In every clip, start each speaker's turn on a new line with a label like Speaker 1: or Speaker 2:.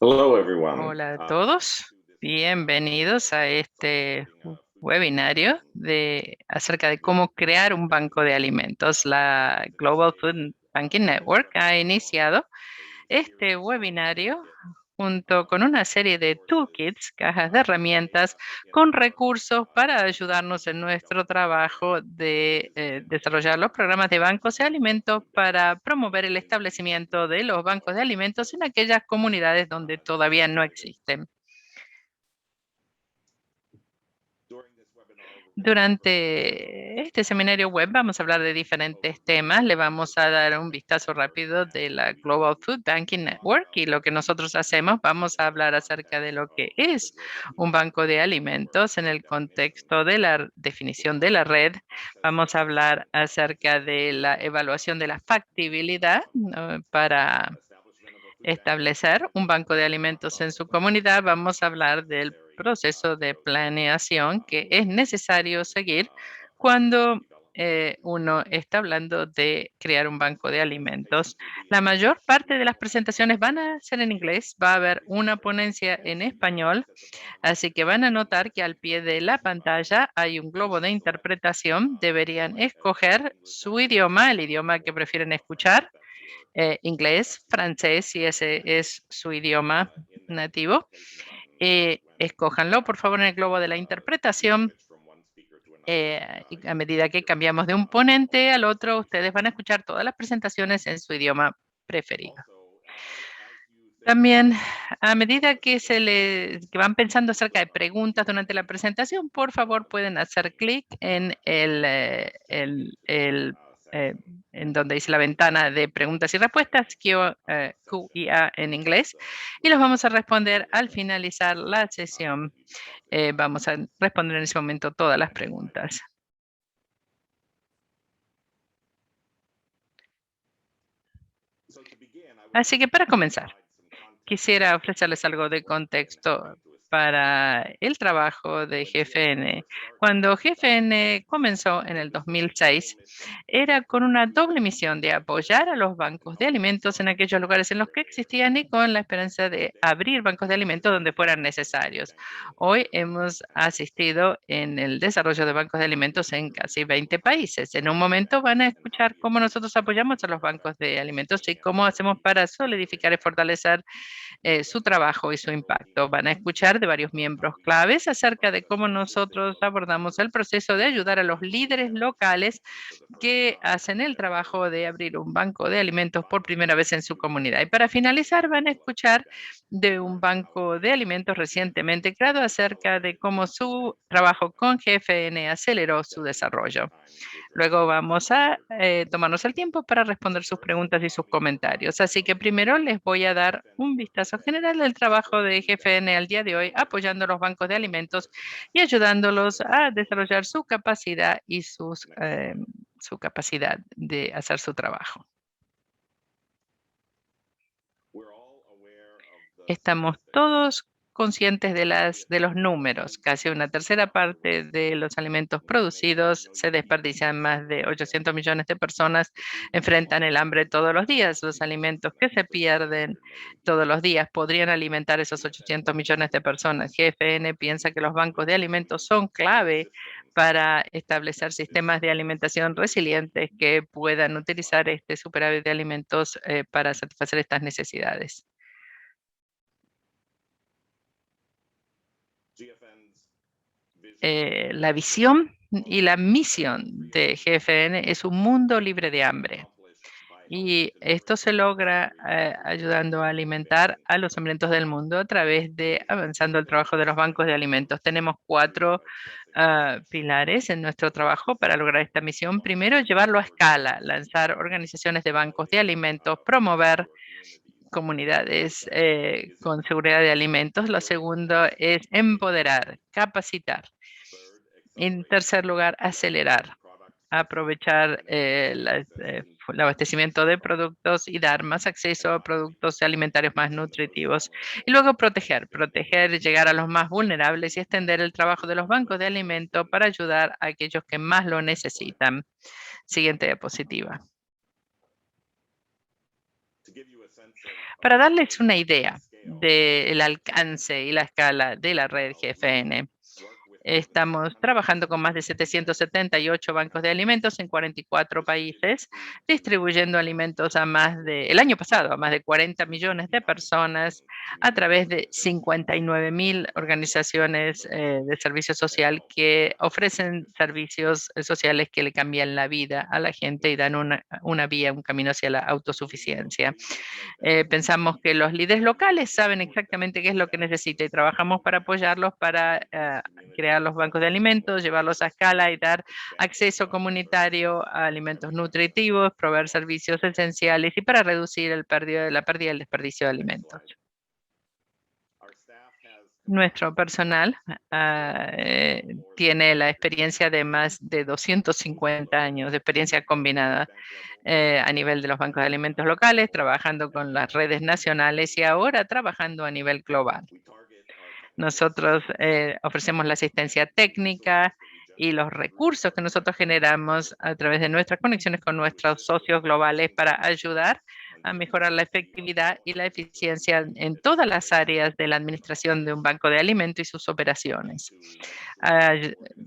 Speaker 1: Hello, everyone.
Speaker 2: Hola a todos, bienvenidos a este webinario acerca de cómo crear un banco de alimentos. La Global Food Banking Network ha iniciado este webinario junto con una serie de toolkits, cajas de herramientas con recursos para ayudarnos en nuestro trabajo de desarrollar los programas de bancos de alimentos para promover el establecimiento de los bancos de alimentos en aquellas comunidades donde todavía no existen. Durante este seminario web vamos a hablar de diferentes temas. Le vamos a dar un vistazo rápido de la Global Food Banking Network y lo que nosotros hacemos. Vamos a hablar acerca de lo que es un banco de alimentos en el contexto de la definición de la red. Vamos a hablar acerca de la evaluación de la factibilidad, ¿no?, para establecer un banco de alimentos en su comunidad. Vamos a hablar del proceso de planeación que es necesario seguir cuando uno está hablando de crear un banco de alimentos. La mayor parte de las presentaciones van a ser en inglés, va a haber una ponencia en español, así que van a notar que al pie de la pantalla hay un globo de interpretación. Deberían escoger su idioma, el idioma que prefieren escuchar, inglés, francés, si ese es su idioma nativo. Escójanlo, por favor, en el globo de la interpretación. Y a medida que cambiamos de un ponente al otro, ustedes van a escuchar todas las presentaciones en su idioma preferido. También, a medida que que van pensando acerca de preguntas durante la presentación, por favor, pueden hacer clic en eh, en donde dice la ventana de preguntas y respuestas, Q&A en inglés, y los vamos a responder al finalizar la sesión. Vamos a responder en ese momento todas las preguntas. Así que para comenzar, quisiera ofrecerles algo de contexto para el trabajo de GFN. Cuando GFN comenzó en el 2006, era con una doble misión de apoyar a los bancos de alimentos en aquellos lugares en los que existían y con la esperanza de abrir bancos de alimentos donde fueran necesarios. Hoy hemos asistido en el desarrollo de bancos de alimentos en casi 20 países. En un momento van a escuchar cómo nosotros apoyamos a los bancos de alimentos y cómo hacemos para solidificar y fortalecer su trabajo y su impacto. Van a escuchar de varios miembros claves acerca de cómo nosotros abordamos el proceso de ayudar a los líderes locales que hacen el trabajo de abrir un banco de alimentos por primera vez en su comunidad. Y para finalizar, van a escuchar de un banco de alimentos recientemente creado acerca de cómo su trabajo con GFN aceleró su desarrollo. Luego vamos a tomarnos el tiempo para responder sus preguntas y sus comentarios. Así que primero les voy a dar un vistazo general del trabajo de GFN al día de hoy, apoyando los bancos de alimentos y ayudándolos a desarrollar su capacidad y su capacidad de hacer su trabajo. Estamos todos conscientes de los números. Casi una tercera parte de los alimentos producidos se desperdician. Más de 800 millones de personas enfrentan el hambre todos los días. Los alimentos que se pierden todos los días podrían alimentar esos 800 millones de personas. GFN piensa que los bancos de alimentos son clave para establecer sistemas de alimentación resilientes que puedan utilizar este superávit de alimentos para satisfacer estas necesidades. La visión y la misión de GFN es un mundo libre de hambre. Y esto se logra ayudando a alimentar a los hambrientos del mundo a través de avanzando el trabajo de los bancos de alimentos. Tenemos cuatro pilares en nuestro trabajo para lograr esta misión. Primero, llevarlo a escala, lanzar organizaciones de bancos de alimentos, promover comunidades con seguridad de alimentos. Lo segundo es empoderar, capacitar. En tercer lugar, acelerar, aprovechar el abastecimiento de productos y dar más acceso a productos alimentarios más nutritivos. Y luego proteger, llegar a los más vulnerables y extender el trabajo de los bancos de alimentos para ayudar a aquellos que más lo necesitan. Siguiente diapositiva. Para darles una idea del alcance y la escala de la red GFN. Estamos trabajando con más de 778 bancos de alimentos en 44 países, distribuyendo alimentos el año pasado, a más de 40 millones de personas a través de 59.000 organizaciones de servicio social que ofrecen servicios sociales que le cambian la vida a la gente y dan una vía, un camino hacia la autosuficiencia. Pensamos que los líderes locales saben exactamente qué es lo que necesita y trabajamos para apoyarlos para crear los bancos de alimentos, llevarlos a escala y dar acceso comunitario a alimentos nutritivos, proveer servicios esenciales y para reducir la pérdida y el desperdicio de alimentos. Nuestro personal tiene la experiencia de más de 250 años de experiencia combinada a nivel de los bancos de alimentos locales, trabajando con las redes nacionales y ahora trabajando a nivel global. Nosotros ofrecemos la asistencia técnica y los recursos que nosotros generamos a través de nuestras conexiones con nuestros socios globales para ayudar a mejorar la efectividad y la eficiencia en todas las áreas de la administración de un banco de alimentos y sus operaciones.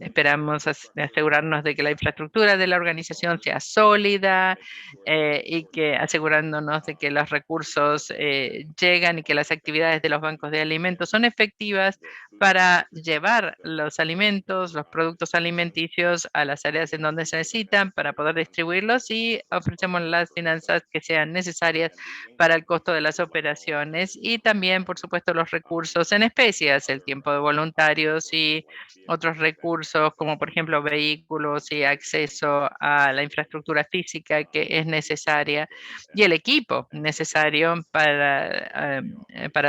Speaker 2: Esperamos asegurarnos de que la infraestructura de la organización sea sólida y que asegurándonos de que los recursos llegan y que las actividades de los bancos de alimentos son efectivas para llevar los alimentos, los productos alimenticios a las áreas en donde se necesitan para poder distribuirlos y ofrecemos las finanzas que sean necesarias para el costo de las operaciones y también, por supuesto, los recursos en especies, el tiempo de voluntarios y otros recursos como por ejemplo vehículos y acceso a la infraestructura física que es necesaria y el equipo necesario para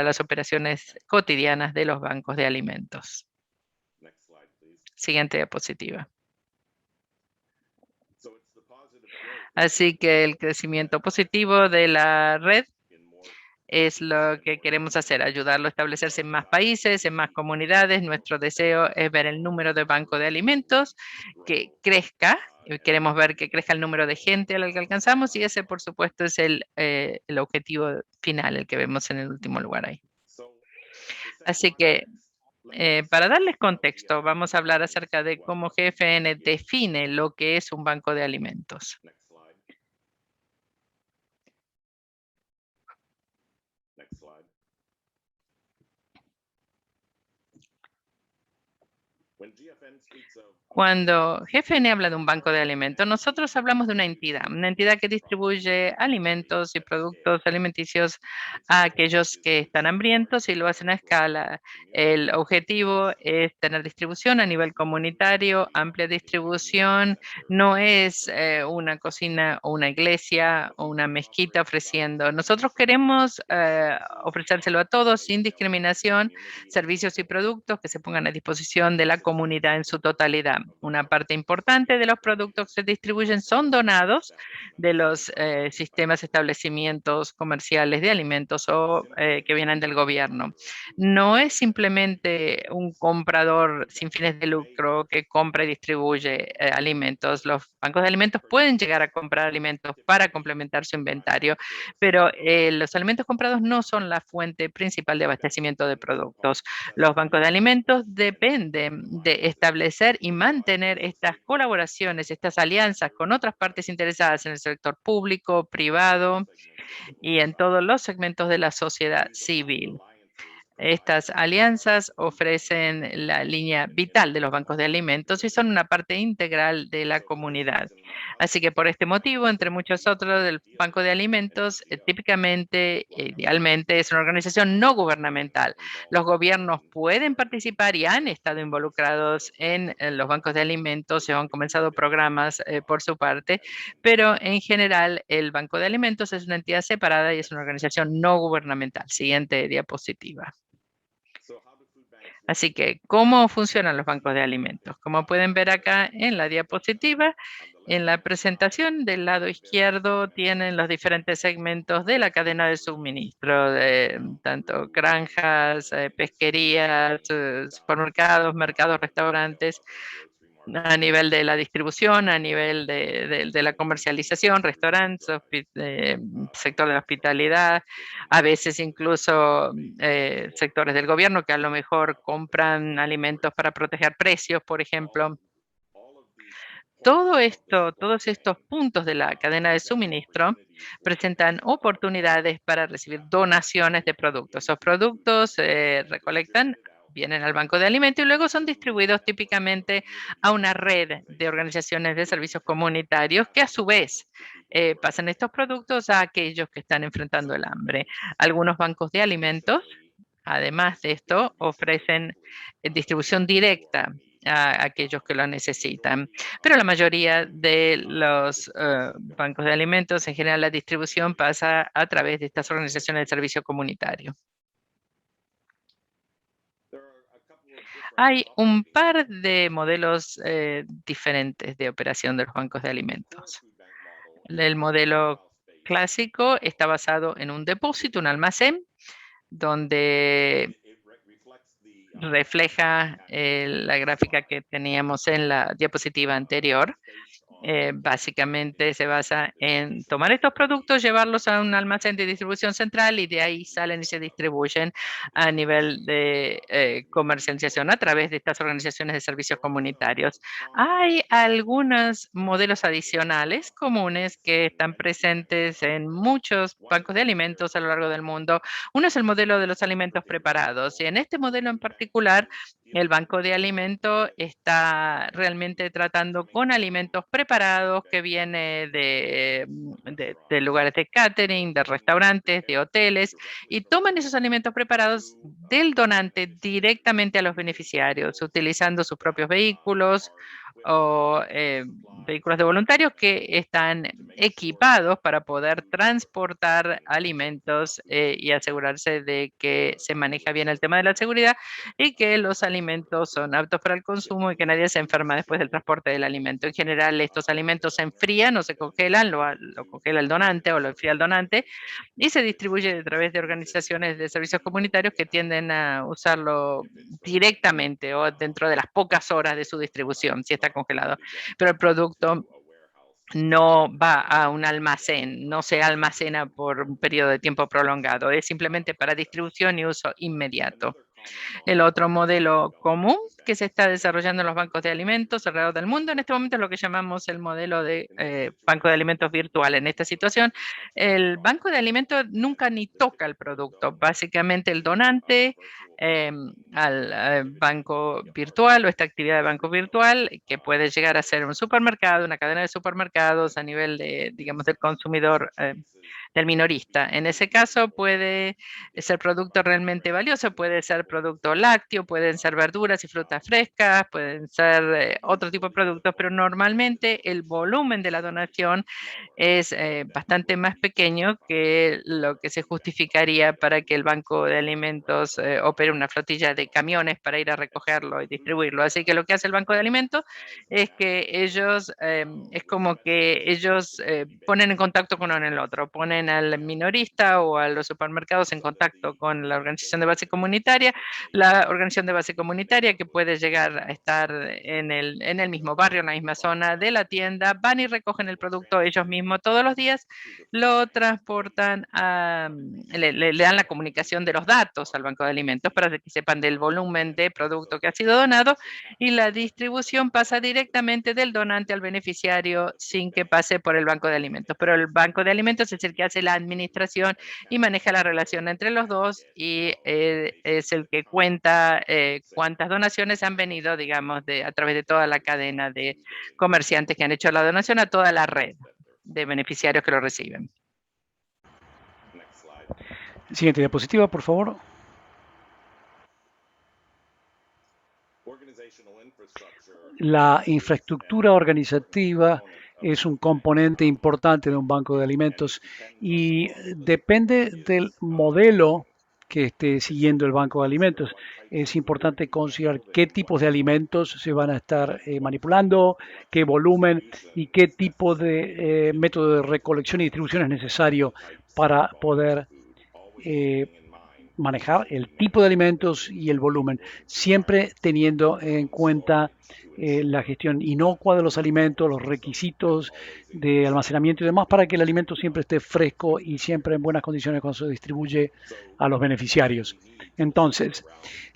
Speaker 2: las operaciones cotidianas de los bancos de alimentos. Siguiente diapositiva. Así que el crecimiento positivo de la red es lo que queremos hacer, ayudarlo a establecerse en más países, en más comunidades. Nuestro deseo es ver el número de bancos de alimentos que crezca. Queremos ver que crezca el número de gente a la que alcanzamos y ese, por supuesto, es el objetivo final, el que vemos en el último lugar ahí. Así que para darles contexto, vamos a hablar acerca de cómo GFN define lo que es un banco de alimentos. Cuando GFN habla de un banco de alimentos, nosotros hablamos de una entidad que distribuye alimentos y productos alimenticios a aquellos que están hambrientos y lo hacen a escala. El objetivo es tener distribución a nivel comunitario, amplia distribución, no es una cocina o una iglesia o una mezquita ofreciendo. Nosotros queremos ofrecérselo a todos sin discriminación, servicios y productos que se pongan a disposición de la comunidad en su totalidad. Una parte importante de los productos que se distribuyen son donados de los sistemas, establecimientos comerciales de alimentos o que vienen del gobierno. No es simplemente un comprador sin fines de lucro que compra y distribuye alimentos. Los bancos de alimentos pueden llegar a comprar alimentos para complementar su inventario, pero los alimentos comprados no son la fuente principal de abastecimiento de productos. Los bancos de alimentos dependen de establecer y mantener estas colaboraciones, estas alianzas con otras partes interesadas en el sector público, privado y en todos los segmentos de la sociedad civil. Estas alianzas ofrecen la línea vital de los bancos de alimentos y son una parte integral de la comunidad. Así que por este motivo, entre muchos otros, el Banco de Alimentos típicamente, idealmente, es una organización no gubernamental. Los gobiernos pueden participar y han estado involucrados en los bancos de alimentos y han comenzado programas por su parte, pero en general el Banco de Alimentos es una entidad separada y es una organización no gubernamental. Siguiente diapositiva. Así que, ¿cómo funcionan los bancos de alimentos? Como pueden ver acá en la diapositiva, en la presentación del lado izquierdo tienen los diferentes segmentos de la cadena de suministro, de tanto granjas, pesquerías, supermercados, mercados, restaurantes. a nivel de la distribución, a nivel de la comercialización, restaurantes, sector de la hospitalidad, a veces incluso sectores del gobierno que a lo mejor compran alimentos para proteger precios, por ejemplo. Todo esto, todos estos puntos de la cadena de suministro presentan oportunidades para recibir donaciones de productos. Esos productos se recolectan, vienen al banco de alimentos y luego son distribuidos típicamente a una red de organizaciones de servicios comunitarios que a su vez pasan estos productos a aquellos que están enfrentando el hambre. Algunos bancos de alimentos, además de esto, ofrecen distribución directa a aquellos que lo necesitan. Pero la mayoría de los bancos de alimentos, en general, la distribución pasa a través de estas organizaciones de servicio comunitario. Hay un par de modelos diferentes de operación de los bancos de alimentos. El modelo clásico está basado en un depósito, un almacén, donde refleja la gráfica que teníamos en la diapositiva anterior. Básicamente se basa en tomar estos productos, llevarlos a un almacén de distribución central y de ahí salen y se distribuyen a nivel de comercialización a través de estas organizaciones de servicios comunitarios. Hay algunos modelos adicionales comunes que están presentes en muchos bancos de alimentos a lo largo del mundo. Uno es el modelo de los alimentos preparados y en este modelo en particular el banco de alimentos está realmente tratando con alimentos preparados que vienen de lugares de catering, de restaurantes, de hoteles, y toman esos alimentos preparados del donante directamente a los beneficiarios, utilizando sus propios vehículos o vehículos de voluntarios que están equipados para poder transportar alimentos y asegurarse de que se maneja bien el tema de la seguridad y que los alimentos son aptos para el consumo y que nadie se enferma después del transporte del alimento. En general, estos alimentos se enfrían o se congelan, lo congela el donante o lo enfría el donante y se distribuye a través de organizaciones de servicios comunitarios que tienden a usarlo directamente o dentro de las pocas horas de su distribución, si está congelado. Pero el producto no va a un almacén, no se almacena por un periodo de tiempo prolongado, es simplemente para distribución y uso inmediato. El otro modelo común que se está desarrollando en los bancos de alimentos alrededor del mundo en este momento es lo que llamamos el modelo de banco de alimentos virtual. En esta situación, el banco de alimentos nunca ni toca el producto. Básicamente el donante al banco virtual o esta actividad de banco virtual que puede llegar a ser un supermercado, una cadena de supermercados a nivel de, digamos, del consumidor del minorista. En ese caso puede ser producto realmente valioso, puede ser producto lácteo, pueden ser verduras y frutas frescas, pueden ser otro tipo de productos, pero normalmente el volumen de la donación es bastante más pequeño que lo que se justificaría para que el Banco de Alimentos opere una flotilla de camiones para ir a recogerlo y distribuirlo. Así que lo que hace el Banco de Alimentos es que ellos, es como que ellos ponen en contacto con uno en el otro, ponen al minorista o a los supermercados en contacto con la organización de base comunitaria, la organización de base comunitaria que puede llegar a estar en el mismo barrio, en la misma zona de la tienda, van y recogen el producto ellos mismos todos los días, lo transportan, le dan la comunicación de los datos al Banco de Alimentos para que sepan del volumen de producto que ha sido donado y la distribución pasa directamente del donante al beneficiario sin que pase por el Banco de Alimentos. Pero el Banco de Alimentos es el que hace la administración y maneja la relación entre los dos y es el que cuenta cuántas donaciones han venido, digamos, a través de toda la cadena de comerciantes que han hecho la donación a toda la red de beneficiarios que lo reciben.
Speaker 1: Siguiente diapositiva, por favor. La infraestructura organizativa es un componente importante de un banco de alimentos y depende del modelo que esté siguiendo el banco de alimentos. Es importante considerar qué tipos de alimentos se van a estar manipulando, qué volumen y qué tipo de método de recolección y distribución es necesario para poder manejar el tipo de alimentos y el volumen, siempre teniendo en cuenta la gestión inocua de los alimentos, los requisitos de almacenamiento y demás, para que el alimento siempre esté fresco y siempre en buenas condiciones cuando se distribuye a los beneficiarios. Entonces,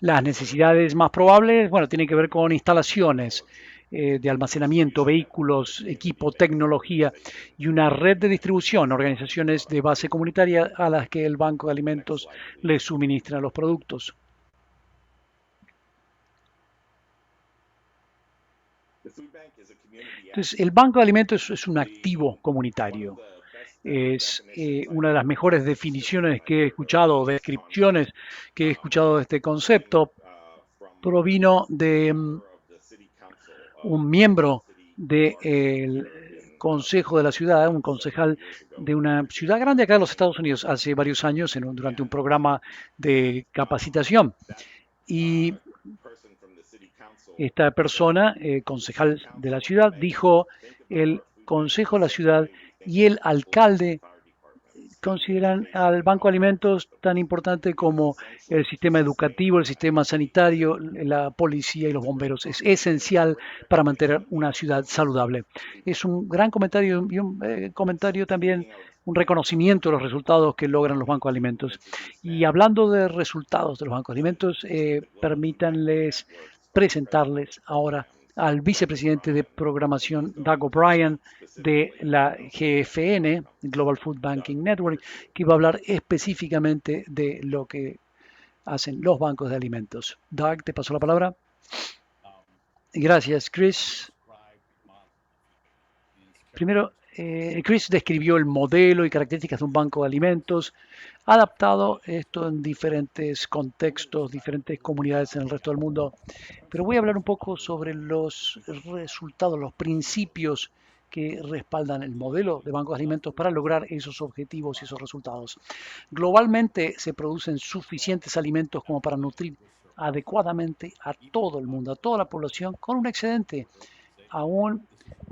Speaker 1: las necesidades más probables, bueno, tienen que ver con instalaciones de almacenamiento, vehículos, equipo, tecnología y una red de distribución, organizaciones de base comunitaria a las que el Banco de Alimentos les suministra los productos. Entonces, el Banco de Alimentos es un activo comunitario. Es una de las mejores definiciones que he escuchado, o descripciones que he escuchado de este concepto, provino de un miembro del Consejo de la Ciudad, un concejal de una ciudad grande acá en los Estados Unidos hace varios años durante un programa de capacitación. Y esta persona, concejal de la ciudad, dijo: el Consejo de la Ciudad y el alcalde consideran al Banco de Alimentos tan importante como el sistema educativo, el sistema sanitario, la policía y los bomberos. Es esencial para mantener una ciudad saludable. Es un gran comentario y un comentario también, un reconocimiento de los resultados que logran los bancos de alimentos. Y hablando de resultados de los bancos de alimentos, permítanles presentarles ahora al vicepresidente de programación, Doug O'Brien, de la GFN, Global Food Banking Network, que va a hablar específicamente de lo que hacen los bancos de alimentos. Doug, te paso la palabra. Gracias, Chris. Primero, Chris describió el modelo y características de un banco de alimentos, adaptado esto en diferentes contextos, diferentes comunidades en el resto del mundo. Pero voy a hablar un poco sobre los resultados, los principios que respaldan el modelo de bancos de alimentos para lograr esos objetivos y esos resultados. Globalmente se producen suficientes alimentos como para nutrir adecuadamente a todo el mundo, a toda la población, con un excedente. Aún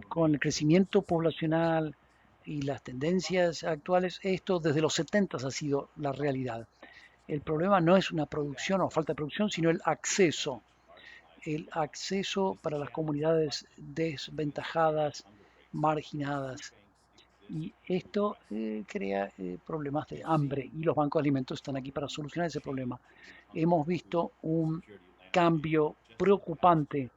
Speaker 1: con el crecimiento poblacional y las tendencias actuales, esto desde los 70 ha sido la realidad. El problema no es una producción o falta de producción, sino el acceso. El acceso para las comunidades desventajadas, marginadas. Y esto crea problemas de hambre y los bancos de alimentos están aquí para solucionar ese problema. Hemos visto un cambio preocupante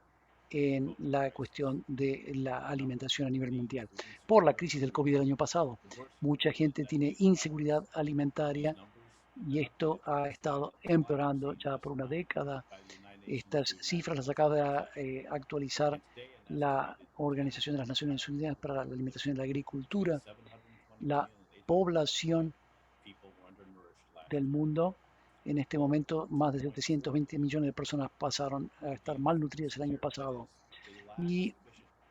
Speaker 1: en la cuestión de la alimentación a nivel mundial por la crisis del COVID del año pasado. Mucha gente tiene inseguridad alimentaria y esto ha estado empeorando ya por una década. Estas cifras las acaba de actualizar la Organización de las Naciones Unidas para la Alimentación y la Agricultura. La población del mundo, en este momento, más de 720 millones de personas pasaron a estar malnutridas el año pasado. Y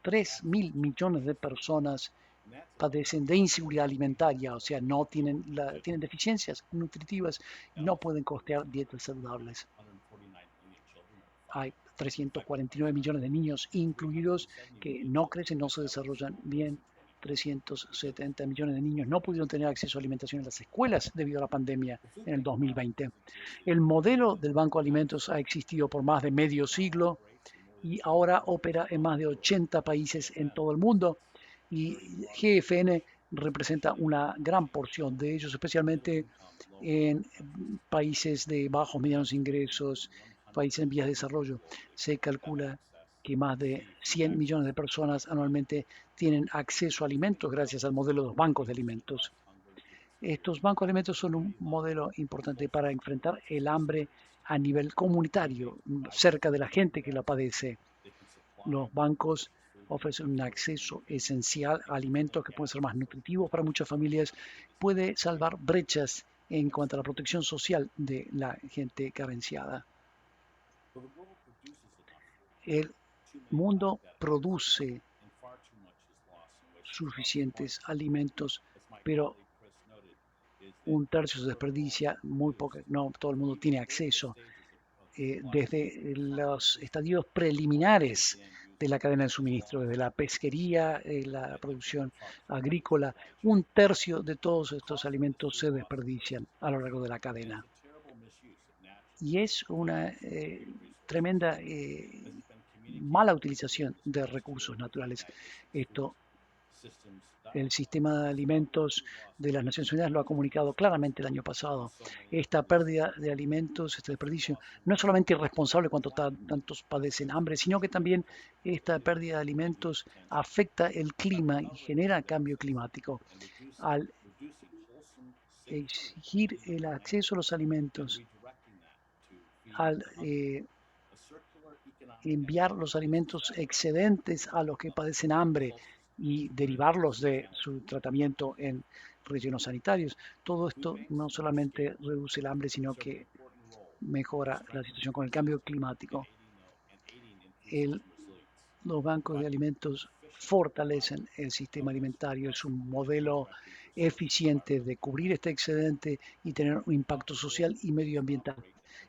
Speaker 1: 3.000 millones de personas padecen de inseguridad alimentaria, o sea, no tienen deficiencias nutritivas y no pueden costear dietas saludables. Hay 349 millones de niños incluidos que no crecen, no se desarrollan bien. 370 millones de niños no pudieron tener acceso a alimentación en las escuelas debido a la pandemia en el 2020. El modelo del Banco de Alimentos ha existido por más de medio siglo y ahora opera en más de 80 países en todo el mundo, y GFN representa una gran porción de ellos, especialmente en países de bajos medianos ingresos, países en vías de desarrollo. Se calcula que más de 100 millones de personas anualmente tienen acceso a alimentos gracias al modelo de los bancos de alimentos. Estos bancos de alimentos son un modelo importante para enfrentar el hambre a nivel comunitario, cerca de la gente que la padece. Los bancos ofrecen un acceso esencial a alimentos que pueden ser más nutritivos para muchas familias, puede salvar brechas en cuanto a la protección social de la gente carenciada. El mundo produce suficientes alimentos, pero un tercio se desperdicia, muy poco, no todo el mundo tiene acceso. Desde los estadios preliminares de la cadena de suministro, desde la pesquería, la producción agrícola, un tercio de todos estos alimentos se desperdician a lo largo de la cadena. y es una tremenda mala utilización de recursos naturales. Esto, el sistema de alimentos de las Naciones Unidas lo ha comunicado claramente el año pasado. Esta pérdida de alimentos, este desperdicio, no es solamente irresponsable cuando tantos padecen hambre, sino que también esta pérdida de alimentos afecta el clima y genera cambio climático. Al exigir el acceso a los alimentos, al enviar los alimentos excedentes a los que padecen hambre y derivarlos de su tratamiento en rellenos sanitarios. Todo esto no solamente reduce el hambre, sino que mejora la situación con el cambio climático. Los bancos de alimentos fortalecen el sistema alimentario, es un modelo eficiente de cubrir este excedente y tener un impacto social y medioambiental.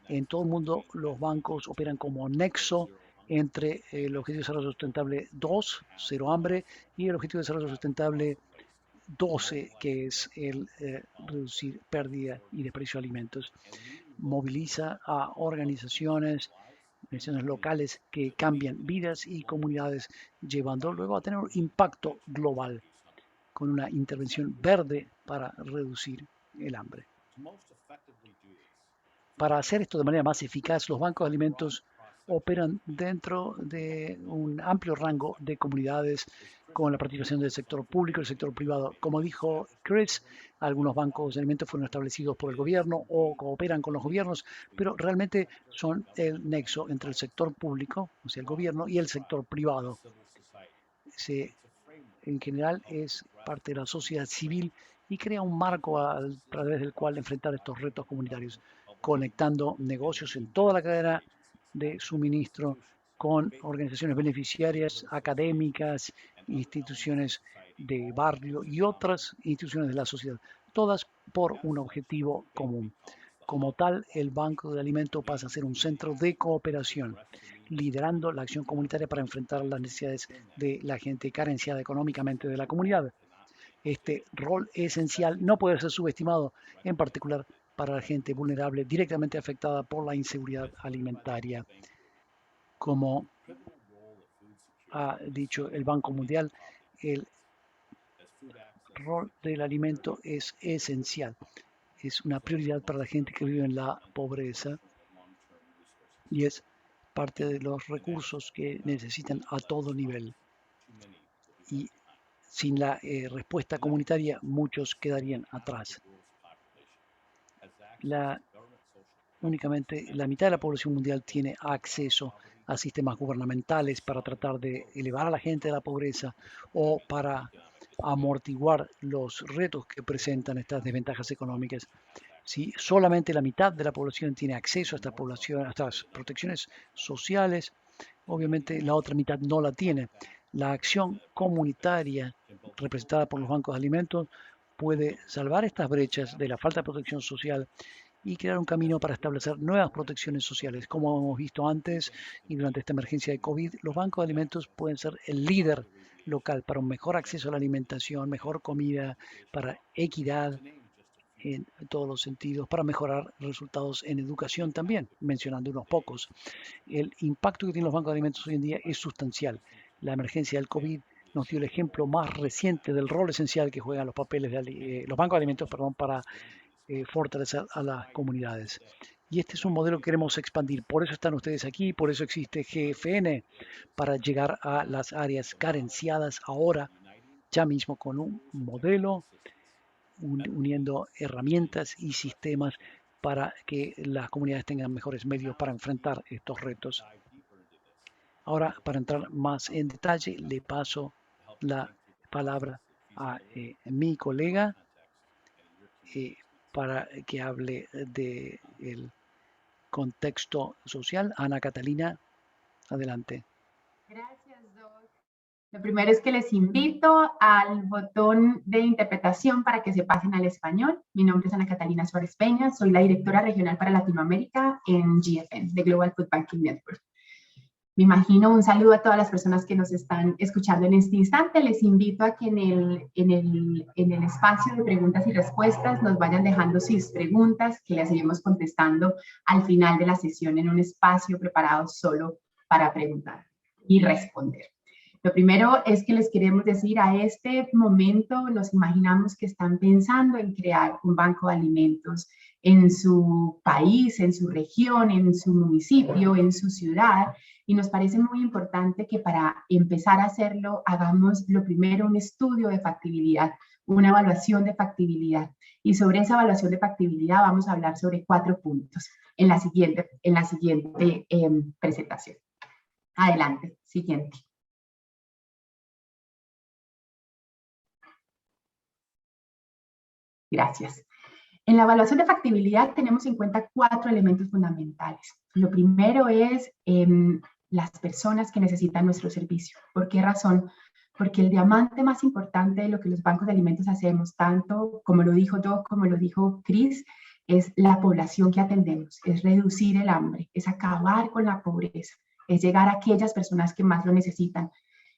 Speaker 1: En todo el mundo los bancos operan como nexo entre el Objetivo de Desarrollo Sustentable 2, cero hambre, y el Objetivo de Desarrollo Sustentable 12, que es el reducir pérdida y desperdicio de alimentos. Moviliza a organizaciones locales que cambian vidas y comunidades, llevando luego a tener un impacto global con una intervención verde para reducir el hambre. Para hacer esto de manera más eficaz, los bancos de alimentos operan dentro de un amplio rango de comunidades con la participación del sector público y el sector privado. Como dijo Chris, algunos bancos de alimentos fueron establecidos por el gobierno o cooperan con los gobiernos, pero realmente son el nexo entre el sector público, o sea, el gobierno, y el sector privado. En general es parte de la sociedad civil y crea un marco a través del cual enfrentar estos retos comunitarios, conectando negocios en toda la cadena de suministro con organizaciones beneficiarias, académicas, instituciones de barrio y otras instituciones de la sociedad, todas por un objetivo común. Como tal, el Banco de Alimentos pasa a ser un centro de cooperación, liderando la acción comunitaria para enfrentar las necesidades de la gente carenciada económicamente de la comunidad. Este rol esencial no puede ser subestimado, en particular para la gente vulnerable directamente afectada por la inseguridad alimentaria. Como ha dicho el Banco Mundial, el rol del alimento es esencial. Es una prioridad para la gente que vive en la pobreza y es parte de los recursos que necesitan a todo nivel. Y sin la respuesta comunitaria, muchos quedarían atrás. Únicamente la mitad de la población mundial tiene acceso a sistemas gubernamentales para tratar de elevar a la gente de la pobreza o para amortiguar los retos que presentan estas desventajas económicas. Si solamente la mitad de la población tiene acceso a estas protecciones sociales, obviamente la otra mitad no la tiene. La acción comunitaria representada por los bancos de alimentos puede salvar estas brechas de la falta de protección social y crear un camino para establecer nuevas protecciones sociales. Como hemos visto antes y durante esta emergencia de COVID, los bancos de alimentos pueden ser el líder local para un mejor acceso a la alimentación, mejor comida, para equidad en todos los sentidos, para mejorar resultados en educación también, mencionando unos pocos. El impacto que tienen los bancos de alimentos hoy en día es sustancial. La emergencia del COVID nos dio el ejemplo más reciente del rol esencial que juegan los bancos de alimentos, para fortalecer a las comunidades. Y este es un modelo que queremos expandir. Por eso están ustedes aquí, por eso existe GFN, para llegar a las áreas carenciadas ahora, ya mismo con un modelo, uniendo herramientas y sistemas para que las comunidades tengan mejores medios para enfrentar estos retos. Ahora, para entrar más en detalle, le paso la palabra a mi colega para que hable del contexto social. Ana Catalina, adelante.
Speaker 3: Gracias, Doc. Lo primero es que les invito al botón de interpretación para que se pasen al español. Mi nombre es Ana Catalina Suárez Peña, soy la directora regional para Latinoamérica en GFN, de Global Food Banking Network. Me imagino un saludo a todas las personas que nos están escuchando en este instante. Les invito a que en el espacio de preguntas y respuestas nos vayan dejando sus preguntas, que las iremos contestando al final de la sesión en un espacio preparado solo para preguntar y responder. Lo primero es que les queremos decir, a este momento nos imaginamos que están pensando en crear un banco de alimentos en su país, en su región, en su municipio, en su ciudad, y nos parece muy importante que para empezar a hacerlo hagamos lo primero un estudio de factibilidad, una evaluación de factibilidad, y sobre esa evaluación de factibilidad vamos a hablar sobre 4 puntos en la siguiente presentación. Adelante, siguiente. Gracias. En la evaluación de factibilidad tenemos en cuenta 4 elementos fundamentales. Lo primero es las personas que necesitan nuestro servicio. ¿Por qué razón? Porque el diamante más importante de lo que los bancos de alimentos hacemos, tanto como lo dijo Doc, como lo dijo Chris, es la población que atendemos, es reducir el hambre, es acabar con la pobreza, es llegar a aquellas personas que más lo necesitan.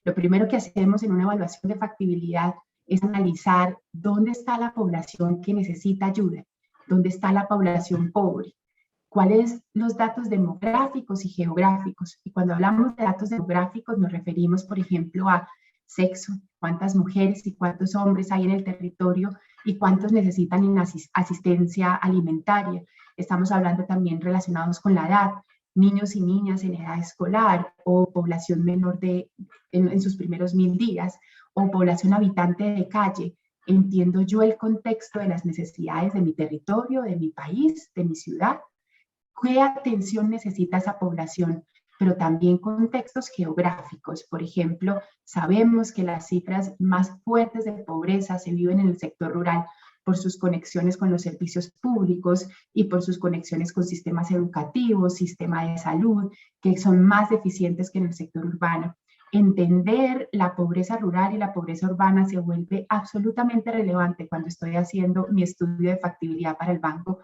Speaker 3: Lo primero que hacemos en una evaluación de factibilidad es analizar dónde está la población que necesita ayuda, dónde está la población pobre, cuáles los datos demográficos y geográficos. Y cuando hablamos de datos demográficos nos referimos, por ejemplo, a sexo, cuántas mujeres y cuántos hombres hay en el territorio y cuántos necesitan asistencia alimentaria. Estamos hablando también relacionados con la edad, niños y niñas en edad escolar o población menor en sus primeros 1000 días, o población habitante de calle. Entiendo yo el contexto de las necesidades de mi territorio, de mi país, de mi ciudad. ¿Qué atención necesita esa población? Pero también contextos geográficos. Por ejemplo, sabemos que las cifras más fuertes de pobreza se viven en el sector rural por sus conexiones con los servicios públicos y por sus conexiones con sistemas educativos, sistema de salud, que son más deficientes que en el sector urbano. Entender la pobreza rural y la pobreza urbana se vuelve absolutamente relevante cuando estoy haciendo mi estudio de factibilidad para el banco,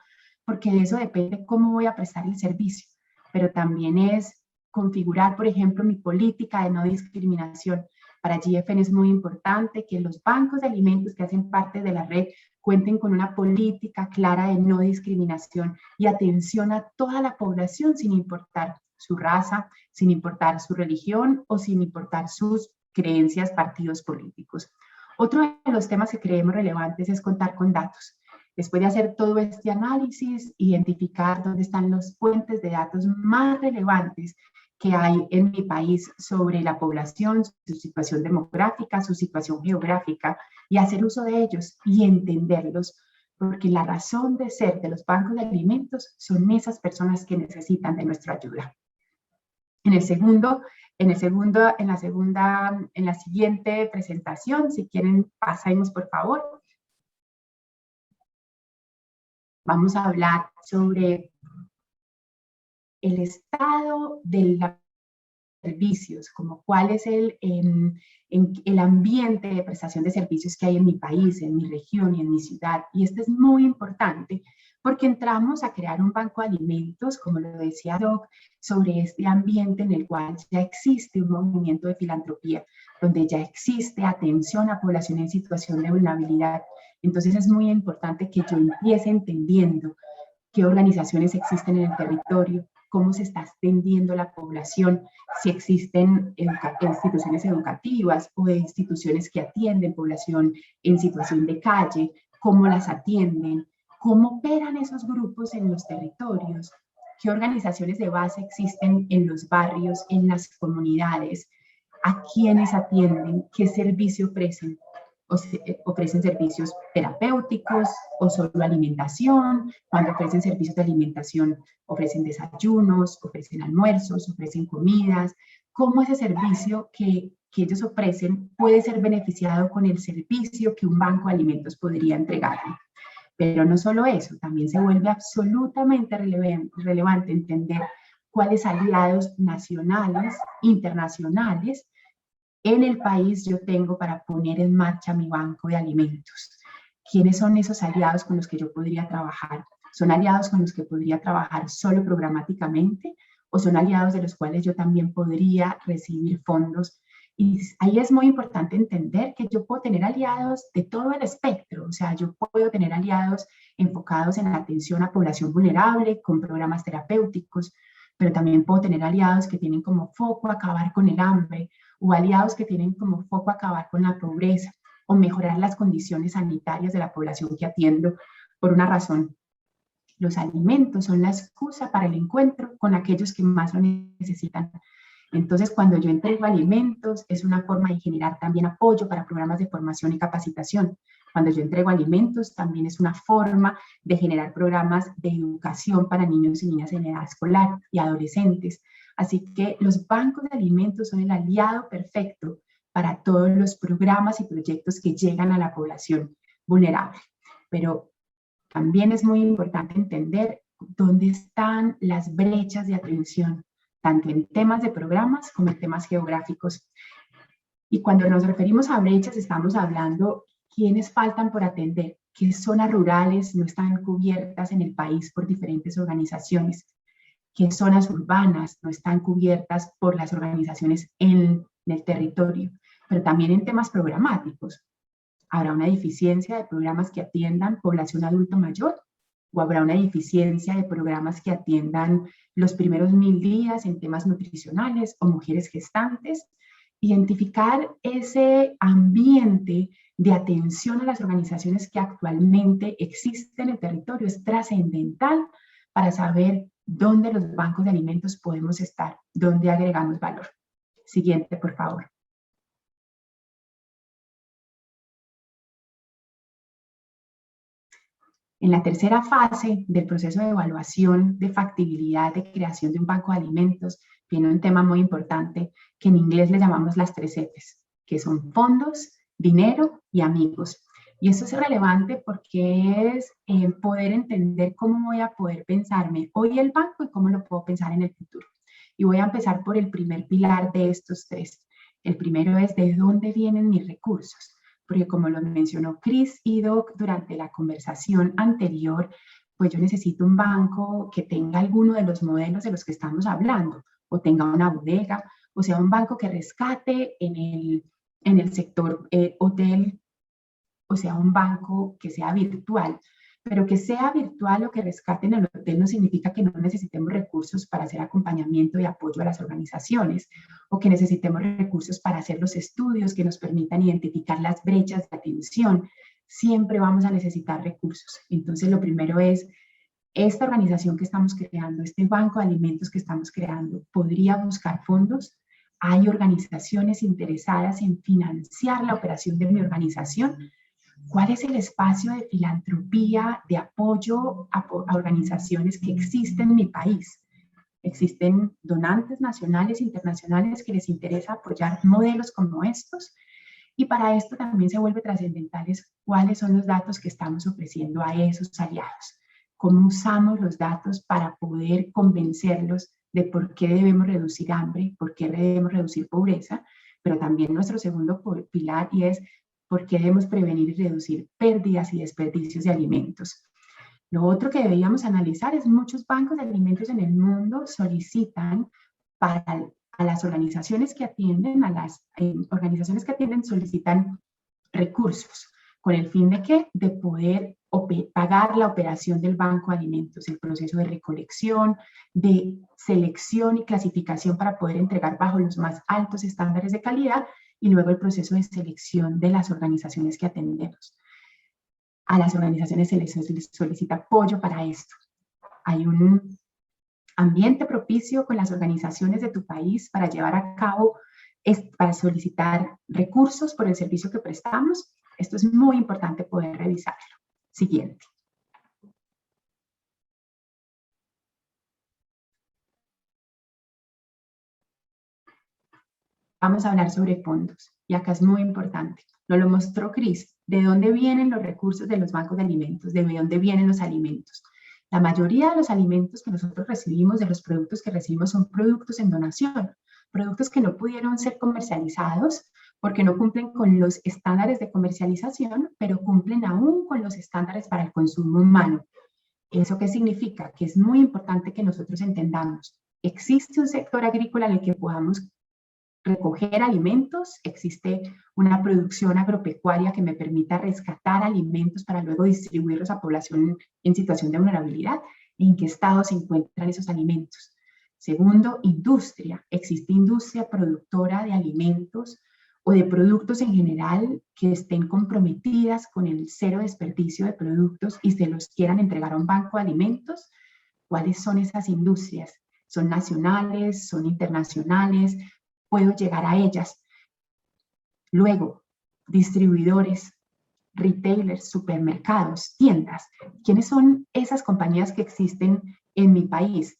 Speaker 3: porque de eso depende cómo voy a prestar el servicio, pero también es configurar, por ejemplo, mi política de no discriminación. Para GFN es muy importante que los bancos de alimentos que hacen parte de la red cuenten con una política clara de no discriminación y atención a toda la población sin importar su raza, sin importar su religión o sin importar sus creencias, partidos políticos. Otro de los temas que creemos relevantes es contar con datos. Después de hacer todo este análisis, identificar dónde están los fuentes de datos más relevantes que hay en mi país sobre la población, su situación demográfica, su situación geográfica, y hacer uso de ellos y entenderlos, porque la razón de ser de los bancos de alimentos son esas personas que necesitan de nuestra ayuda. En la siguiente presentación, si quieren, pasemos por favor. Vamos a hablar sobre el estado de los servicios, como cuál es el ambiente de prestación de servicios que hay en mi país, en mi región y en mi ciudad. Y esto es muy importante porque entramos a crear un banco de alimentos, como lo decía Doc, sobre este ambiente en el cual ya existe un movimiento de filantropía, donde ya existe atención a población en situación de vulnerabilidad. Entonces es muy importante que yo empiece entendiendo qué organizaciones existen en el territorio, cómo se está extendiendo la población, si existen instituciones educativas o de instituciones que atienden población en situación de calle, cómo las atienden, cómo operan esos grupos en los territorios, qué organizaciones de base existen en los barrios, en las comunidades, a quiénes atienden, qué servicio ofrecen. Ofrecen servicios terapéuticos o solo alimentación. Cuando ofrecen servicios de alimentación, ofrecen desayunos, ofrecen almuerzos, ofrecen comidas. ¿Cómo ese servicio que ellos ofrecen puede ser beneficiado con el servicio que un banco de alimentos podría entregarle? Pero no solo eso, también se vuelve absolutamente relevante entender cuáles aliados nacionales, internacionales, en el país yo tengo para poner en marcha mi banco de alimentos. ¿Quiénes son esos aliados con los que yo podría trabajar? ¿Son aliados con los que podría trabajar solo programáticamente o son aliados de los cuales yo también podría recibir fondos. Y ahí es muy importante entender que yo puedo tener aliados de todo el espectro, o sea, yo puedo tener aliados enfocados en la atención a población vulnerable con programas terapéuticos, pero también puedo tener aliados que tienen como foco acabar con el hambre, o aliados que tienen como foco acabar con la pobreza, o mejorar las condiciones sanitarias de la población que atiendo por una razón. Los alimentos son la excusa para el encuentro con aquellos que más lo necesitan. Entonces, cuando yo entrego alimentos, es una forma de generar también apoyo para programas de formación y capacitación. Cuando yo entrego alimentos, también es una forma de generar programas de educación para niños y niñas en edad escolar y adolescentes. Así que los bancos de alimentos son el aliado perfecto para todos los programas y proyectos que llegan a la población vulnerable. Pero también es muy importante entender dónde están las brechas de atención, tanto en temas de programas como en temas geográficos. Y cuando nos referimos a brechas, estamos hablando quiénes faltan por atender, qué zonas rurales no están cubiertas en el país por diferentes organizaciones, qué zonas urbanas no están cubiertas por las organizaciones en el territorio, pero también en temas programáticos. ¿Habrá una deficiencia de programas que atiendan población adulto mayor? ¿O habrá una deficiencia de programas que atiendan los primeros 1000 días en temas nutricionales o mujeres gestantes? Identificar ese ambiente de atención a las organizaciones que actualmente existen en el territorio es trascendental para saber dónde los bancos de alimentos podemos estar, dónde agregamos valor. Siguiente, por favor. En la tercera fase del proceso de evaluación de factibilidad de creación de un banco de alimentos, viene un tema muy importante que en inglés le llamamos las 3 Fs, que son fondos, dinero y amigos. Y esto es relevante porque es poder entender cómo voy a poder pensarme hoy el banco y cómo lo puedo pensar en el futuro. Y voy a empezar por el primer pilar de estos 3. El primero es de dónde vienen mis recursos. Porque como lo mencionó Chris y Doc durante la conversación anterior, pues yo necesito un banco que tenga alguno de los modelos de los que estamos hablando, o tenga una bodega, o sea, un banco que rescate en el sector hotel, o sea, un banco que sea virtual. Pero que sea virtual o que rescate en el hotel no significa que no necesitemos recursos para hacer acompañamiento y apoyo a las organizaciones, o que necesitemos recursos para hacer los estudios que nos permitan identificar las brechas de atención. Siempre vamos a necesitar recursos. Entonces, lo primero es, esta organización que estamos creando, este banco de alimentos que estamos creando, ¿podría buscar fondos? ¿Hay organizaciones interesadas en financiar la operación de mi organización? ¿Cuál es el espacio de filantropía, de apoyo a organizaciones que existen en mi país? ¿Existen donantes nacionales e internacionales que les interesa apoyar modelos como estos? Y para esto también se vuelve trascendentales cuáles son los datos que estamos ofreciendo a esos aliados. Cómo usamos los datos para poder convencerlos de por qué debemos reducir hambre, por qué debemos reducir pobreza, pero también nuestro segundo pilar y es por qué debemos prevenir y reducir pérdidas y desperdicios de alimentos. Lo otro que deberíamos analizar es muchos bancos de alimentos en el mundo solicitan a las organizaciones que atienden, solicitan recursos. ¿Con el fin de qué? De poder pagar la operación del banco de alimentos, el proceso de recolección, de selección y clasificación para poder entregar bajo los más altos estándares de calidad y luego el proceso de selección de las organizaciones que atendemos. A las organizaciones se les solicita apoyo para esto. Hay un ambiente propicio con las organizaciones de tu país para llevar a cabo, para solicitar recursos por el servicio que prestamos. Esto es muy importante poder revisarlo. Siguiente. Vamos a hablar sobre fondos. Y acá es muy importante. Nos lo mostró Chris. ¿De dónde vienen los recursos de los bancos de alimentos? ¿De dónde vienen los alimentos? La mayoría de los alimentos que nosotros recibimos, de los productos que recibimos, son productos en donación. Productos que no pudieron ser comercializados porque no cumplen con los estándares de comercialización, pero cumplen aún con los estándares para el consumo humano. ¿Eso qué significa? Que es muy importante que nosotros entendamos. existe un sector agrícola en el que podamos recoger alimentos, existe una producción agropecuaria que me permita rescatar alimentos para luego distribuirlos a población en situación de vulnerabilidad, en qué estado se encuentran esos alimentos. Segundo, industria. Existe industria productora de alimentos o de productos en general que estén comprometidas con el cero desperdicio de productos y se los quieran entregar a un banco de alimentos. ¿Cuáles son esas industrias? ¿Son nacionales? ¿Son internacionales? ¿Puedo llegar a ellas? Luego, distribuidores, retailers, supermercados, tiendas. ¿Quiénes son esas compañías que existen en mi país?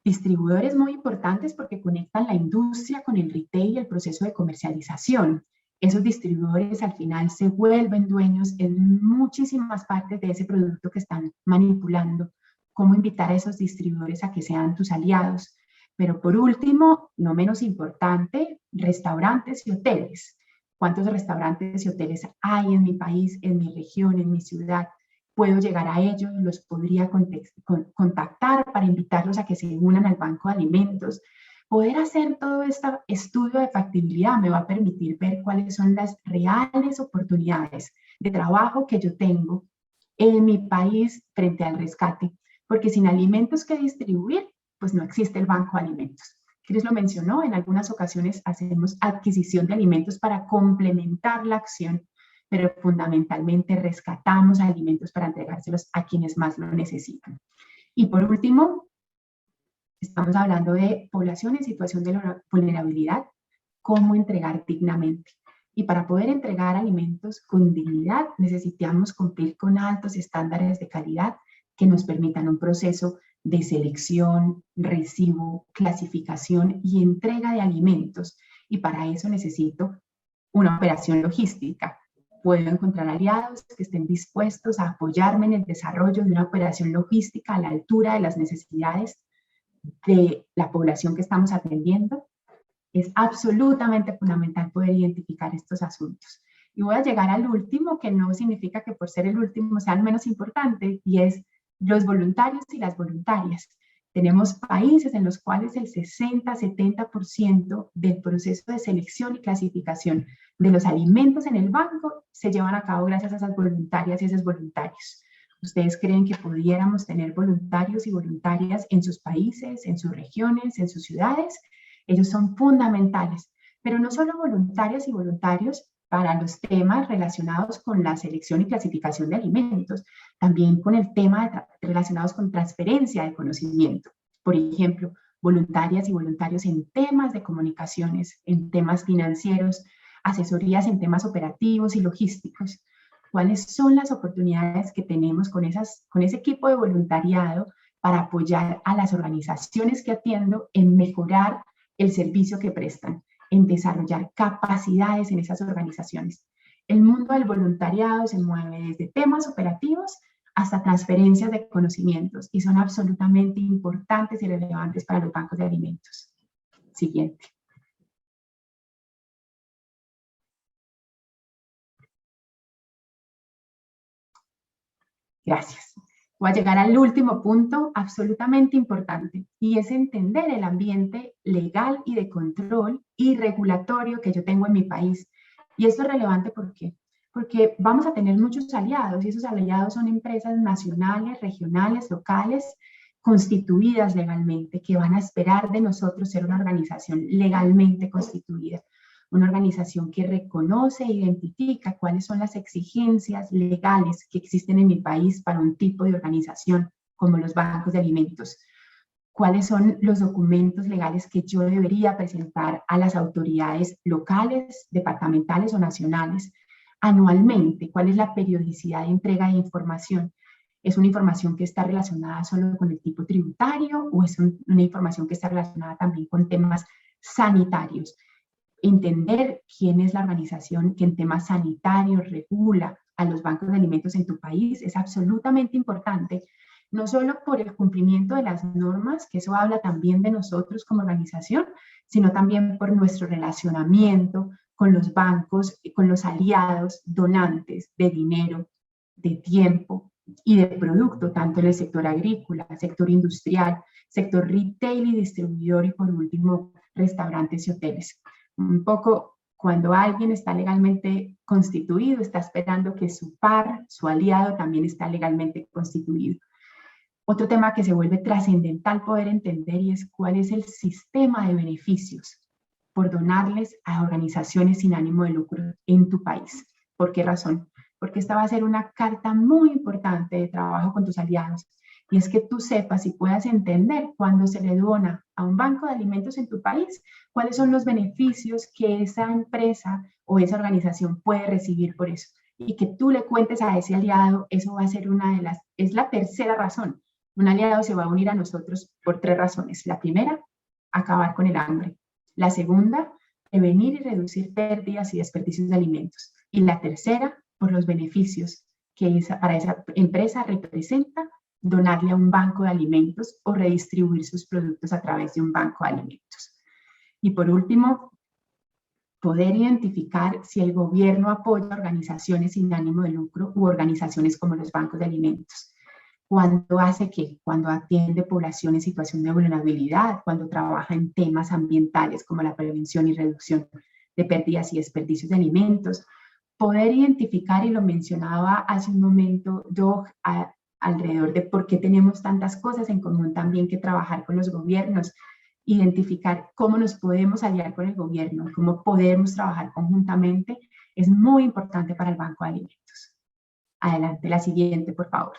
Speaker 3: Distribuidores muy importantes porque conectan la industria con el retail y el proceso de comercialización. Esos distribuidores al final se vuelven dueños en muchísimas partes de ese producto que están manipulando. ¿Cómo invitar a esos distribuidores a que sean tus aliados? Pero por último, no menos importante, restaurantes y hoteles. ¿Cuántos restaurantes y hoteles hay en mi país, en mi región, en mi ciudad? Puedo llegar a ellos, los podría contactar para invitarlos a que se unan al banco de alimentos. Poder hacer todo este estudio de factibilidad me va a permitir ver cuáles son las reales oportunidades de trabajo que yo tengo en mi país frente al rescate, porque sin alimentos que distribuir, pues no existe el banco de alimentos. Chris lo mencionó, en algunas ocasiones hacemos adquisición de alimentos para complementar la acción, pero fundamentalmente rescatamos alimentos para entregárselos a quienes más lo necesitan. Y por último, estamos hablando de población en situación de vulnerabilidad, cómo entregar dignamente. Y para poder entregar alimentos con dignidad necesitamos cumplir con altos estándares de calidad que nos permitan un proceso de selección, recibo, clasificación y entrega de alimentos. Y para eso necesito una operación logística. Puedo encontrar aliados que estén dispuestos a apoyarme en el desarrollo de una operación logística a la altura de las necesidades de la población que estamos atendiendo. Es absolutamente fundamental poder identificar estos asuntos. Y voy a llegar al último, que no significa que por ser el último sea el menos importante, y es los voluntarios y las voluntarias. Tenemos países en los cuales el 60-70% del proceso de selección y clasificación de los alimentos en el banco se llevan a cabo gracias a esas voluntarias y esos voluntarios. ¿Ustedes creen que pudiéramos tener voluntarios y voluntarias en sus países, en sus regiones, en sus ciudades? Ellos son fundamentales, pero no solo voluntarias y voluntarios para los temas relacionados con la selección y clasificación de alimentos, también con el tema relacionados con transferencia de conocimiento. Por ejemplo, voluntarias y voluntarios en temas de comunicaciones, en temas financieros, asesorías en temas operativos y logísticos. ¿Cuáles son las oportunidades que tenemos con ese equipo de voluntariado para apoyar a las organizaciones que atiendo en mejorar el servicio que prestan, en desarrollar capacidades en esas organizaciones? El mundo del voluntariado se mueve desde temas operativos hasta transferencias de conocimientos y son absolutamente importantes y relevantes para los bancos de alimentos. Siguiente. Gracias. Voy a llegar al último punto absolutamente importante y es entender el ambiente legal y de control y regulatorio que yo tengo en mi país. Y esto es relevante ¿por qué? Porque vamos a tener muchos aliados y esos aliados son empresas nacionales, regionales, locales, constituidas legalmente, que van a esperar de nosotros ser una organización legalmente constituida. Una organización que reconoce e identifica cuáles son las exigencias legales que existen en mi país para un tipo de organización como los bancos de alimentos. Cuáles son los documentos legales que yo debería presentar a las autoridades locales, departamentales o nacionales anualmente. Cuál es la periodicidad de entrega de información. ¿Es una información que está relacionada solo con el tipo tributario o es una información que está relacionada también con temas sanitarios? Entender quién es la organización que en temas sanitarios regula a los bancos de alimentos en tu país es absolutamente importante, no solo por el cumplimiento de las normas, que eso habla también de nosotros como organización, sino también por nuestro relacionamiento con los bancos, con los aliados donantes de dinero, de tiempo, y de producto, tanto en el sector agrícola, sector industrial, sector retail y distribuidor, y por último, restaurantes y hoteles. Un poco cuando alguien está legalmente constituido, está esperando que su par, su aliado, también está legalmente constituido. Otro tema que se vuelve trascendental poder entender y es cuál es el sistema de beneficios por donarles a organizaciones sin ánimo de lucro en tu país. ¿Por qué razón? Porque esta va a ser una carta muy importante de trabajo con tus aliados, y es que tú sepas y puedas entender cuando se le dona a un banco de alimentos en tu país, cuáles son los beneficios que esa empresa o esa organización puede recibir por eso. Y que tú le cuentes a ese aliado, eso va a ser es la tercera razón. Un aliado se va a unir a nosotros por 3 razones. La primera, acabar con el hambre. La segunda, prevenir y reducir pérdidas y desperdicios de alimentos. Y la tercera, por los beneficios que para esa empresa representa donarle a un banco de alimentos o redistribuir sus productos a través de un banco de alimentos. Y por último, poder identificar si el gobierno apoya organizaciones sin ánimo de lucro u organizaciones como los bancos de alimentos. ¿Cuándo hace qué? Cuando atiende población en situación de vulnerabilidad, cuando trabaja en temas ambientales como la prevención y reducción de pérdidas y desperdicios de alimentos. Poder identificar, y lo mencionaba hace un momento Doug, alrededor de por qué tenemos tantas cosas en común también que trabajar con los gobiernos, identificar cómo nos podemos aliar con el gobierno, cómo podemos trabajar conjuntamente, es muy importante para el Banco de Alimentos. Adelante, la siguiente, por favor.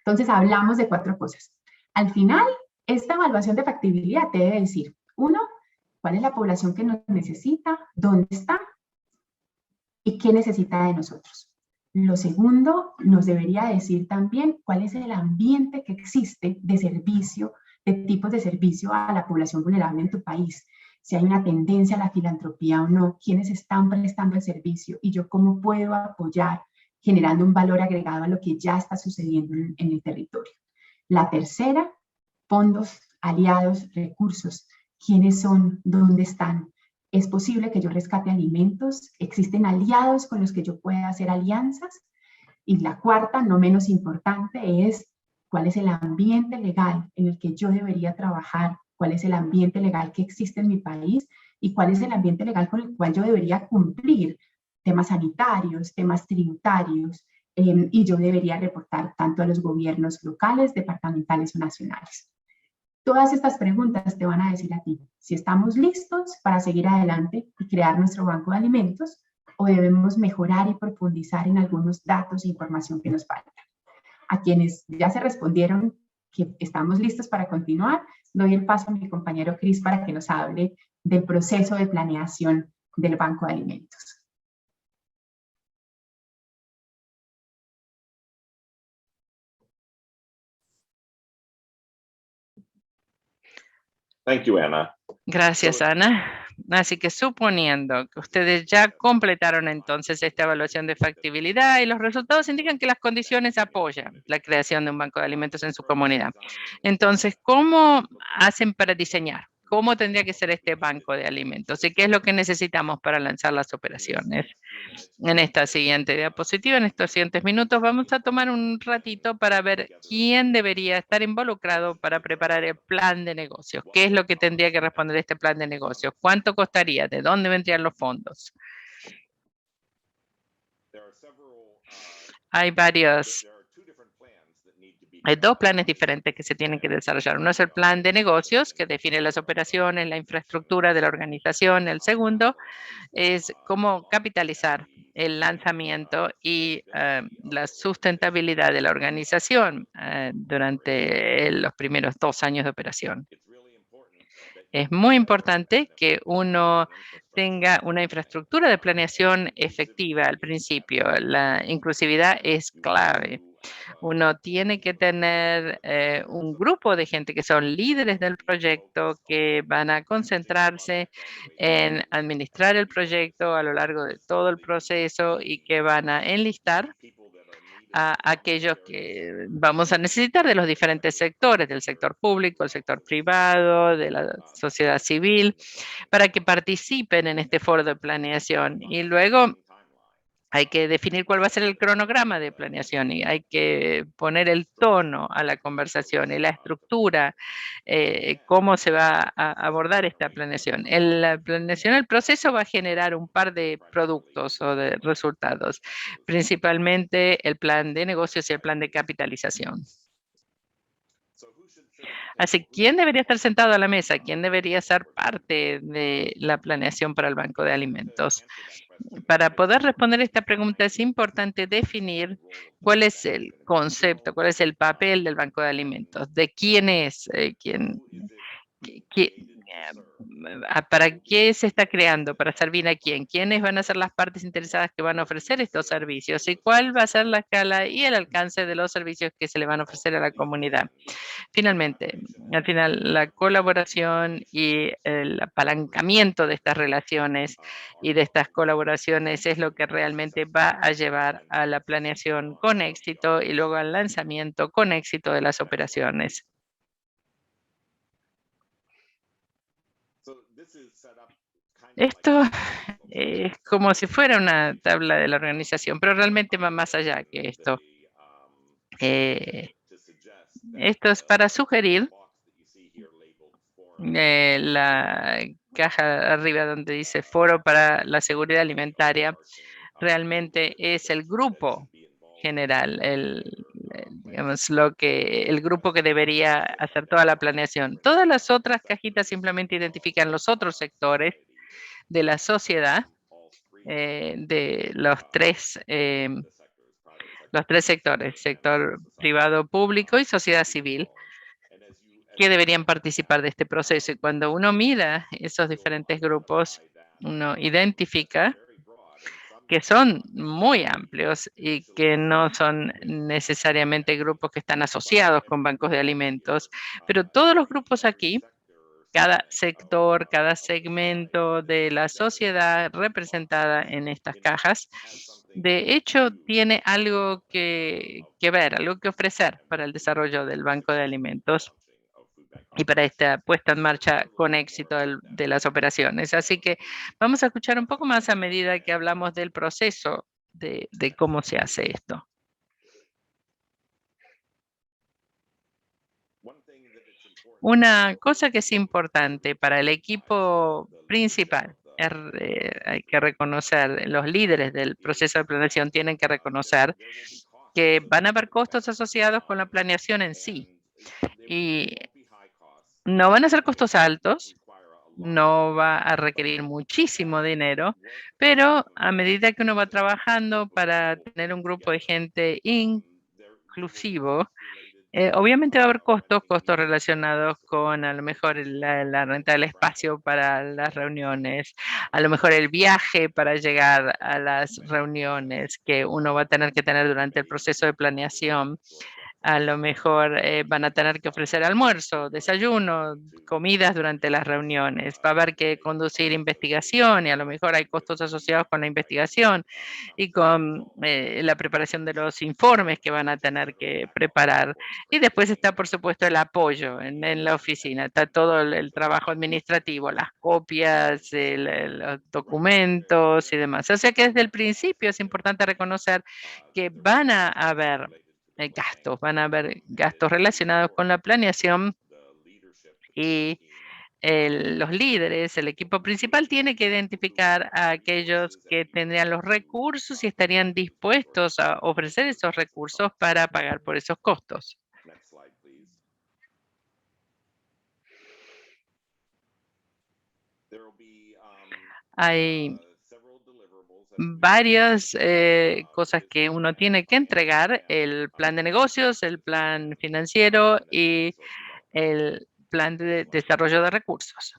Speaker 3: Entonces, hablamos de 4 cosas. Al final, esta evaluación de factibilidad te debe decir, 1, cuál es la población que nos necesita, dónde está y qué necesita de nosotros. Lo segundo, nos debería decir también cuál es el ambiente que existe de servicio, de tipos de servicio a la población vulnerable en tu país. Si hay una tendencia a la filantropía o no, quiénes están prestando el servicio y yo cómo puedo apoyar generando un valor agregado a lo que ya está sucediendo en el territorio. La tercera, fondos, aliados, recursos. ¿Quiénes son? ¿Dónde están? ¿Es posible que yo rescate alimentos? ¿Existen aliados con los que yo pueda hacer alianzas? Y la cuarta, no menos importante, es cuál es el ambiente legal en el que yo debería trabajar, cuál es el ambiente legal que existe en mi país y cuál es el ambiente legal con el cual yo debería cumplir temas sanitarios, temas tributarios, y yo debería reportar tanto a los gobiernos locales, departamentales o nacionales. Todas estas preguntas te van a decir a ti si estamos listos para seguir adelante y crear nuestro banco de alimentos o debemos mejorar y profundizar en algunos datos e información que nos falta. A quienes ya se respondieron que estamos listos para continuar, doy el paso a mi compañero Chris para que nos hable del proceso de planeación del banco de alimentos.
Speaker 4: Thank you, Anna.
Speaker 2: Gracias, Ana. Así que suponiendo que ustedes ya completaron entonces esta evaluación de factibilidad y los resultados indican que las condiciones apoyan la creación de un banco de alimentos en su comunidad. Entonces, ¿cómo hacen para diseñar? ¿Cómo tendría que ser este banco de alimentos? ¿Y qué es lo que necesitamos para lanzar las operaciones? En esta siguiente diapositiva, en estos siguientes minutos, vamos a tomar un ratito para ver quién debería estar involucrado para preparar el plan de negocios. ¿Qué es lo que tendría que responder este plan de negocios? ¿Cuánto costaría? ¿De dónde vendrían los fondos? Hay dos planes diferentes que se tienen que desarrollar. Uno es el plan de negocios, que define las operaciones, la infraestructura de la organización. El segundo es cómo capitalizar el lanzamiento y la sustentabilidad de la organización durante los primeros 2 años de operación. Es muy importante que uno tenga una infraestructura de planeación efectiva al principio. La inclusividad es clave. Uno tiene que tener un grupo de gente que son líderes del proyecto, que van a concentrarse en administrar el proyecto a lo largo de todo el proceso y que van a enlistar a aquellos que vamos a necesitar de los diferentes sectores, del sector público, el sector privado, de la sociedad civil, para que participen en este foro de planeación. Y luego Hay que definir cuál va a ser el cronograma de planeación y hay que poner el tono a la conversación y la estructura, cómo se va a abordar esta planeación. La planeación, el proceso va a generar un par de productos o de resultados, principalmente el plan de negocios y el plan de capitalización. Así, ¿quién debería estar sentado a la mesa? ¿Quién debería ser parte de la planeación para el Banco de Alimentos? Para poder responder esta pregunta es importante definir cuál es el concepto, cuál es el papel del Banco de Alimentos, de quién es, para qué se está creando, para servir a quién, quiénes van a ser las partes interesadas que van a ofrecer estos servicios y cuál va a ser la escala y el alcance de los servicios que se le van a ofrecer a la comunidad. Finalmente, al final, la colaboración y el apalancamiento de estas relaciones y de estas colaboraciones es lo que realmente va a llevar a la planeación con éxito y luego al lanzamiento con éxito de las operaciones. Esto es como si fuera una tabla de la organización, pero realmente va más allá que esto. Esto es para sugerir la caja arriba donde dice Foro para la Seguridad Alimentaria, realmente es el grupo general, digamos, el grupo que debería hacer toda la planeación. Todas las otras cajitas simplemente identifican los otros sectores de la sociedad, de los tres sectores, sector privado, público y sociedad civil, que deberían participar de este proceso. Y cuando uno mira esos diferentes grupos, uno identifica que son muy amplios y que no son necesariamente grupos que están asociados con bancos de alimentos, pero todos los grupos aquí, cada sector, cada segmento de la sociedad representada en estas cajas, de hecho tiene algo que ver, algo que ofrecer para el desarrollo del banco de alimentos y para esta puesta en marcha con éxito de las operaciones. Así que vamos a escuchar un poco más a medida que hablamos del proceso de cómo se hace esto. Una cosa que es importante para el equipo principal, hay que reconocer, los líderes del proceso de planeación tienen que reconocer que van a haber costos asociados con la planeación en sí. Y no van a ser costos altos, no va a requerir muchísimo dinero, pero a medida que uno va trabajando para tener un grupo de gente inclusivo, obviamente va a haber costos relacionados con a lo mejor la renta del espacio para las reuniones, a lo mejor el viaje para llegar a las reuniones que uno va a tener que tener durante el proceso de planeación. A lo mejor van a tener que ofrecer almuerzo, desayuno, comidas durante las reuniones. Va a haber que conducir investigación y a lo mejor hay costos asociados con la investigación y con la preparación de los informes que van a tener que preparar. Y después está, por supuesto, el apoyo en la oficina. Está todo el trabajo administrativo, las copias, los documentos y demás. O sea que desde el principio es importante reconocer que van a haber gastos, van a haber gastos relacionados con la planeación y los líderes, el equipo principal tiene que identificar a aquellos que tendrían los recursos y estarían dispuestos a ofrecer esos recursos para pagar por esos costos. Hay varias cosas que uno tiene que entregar, el plan de negocios, el plan financiero y el plan de desarrollo de recursos.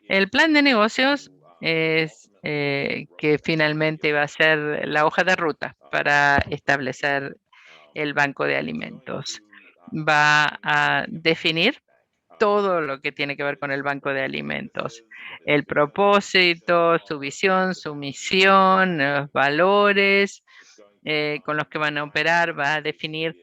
Speaker 2: El plan de negocios es que finalmente va a ser la hoja de ruta para establecer el banco de alimentos. Va a definir todo lo que tiene que ver con el banco de alimentos. El propósito, su visión, su misión, los valores con los que van a operar, va a definir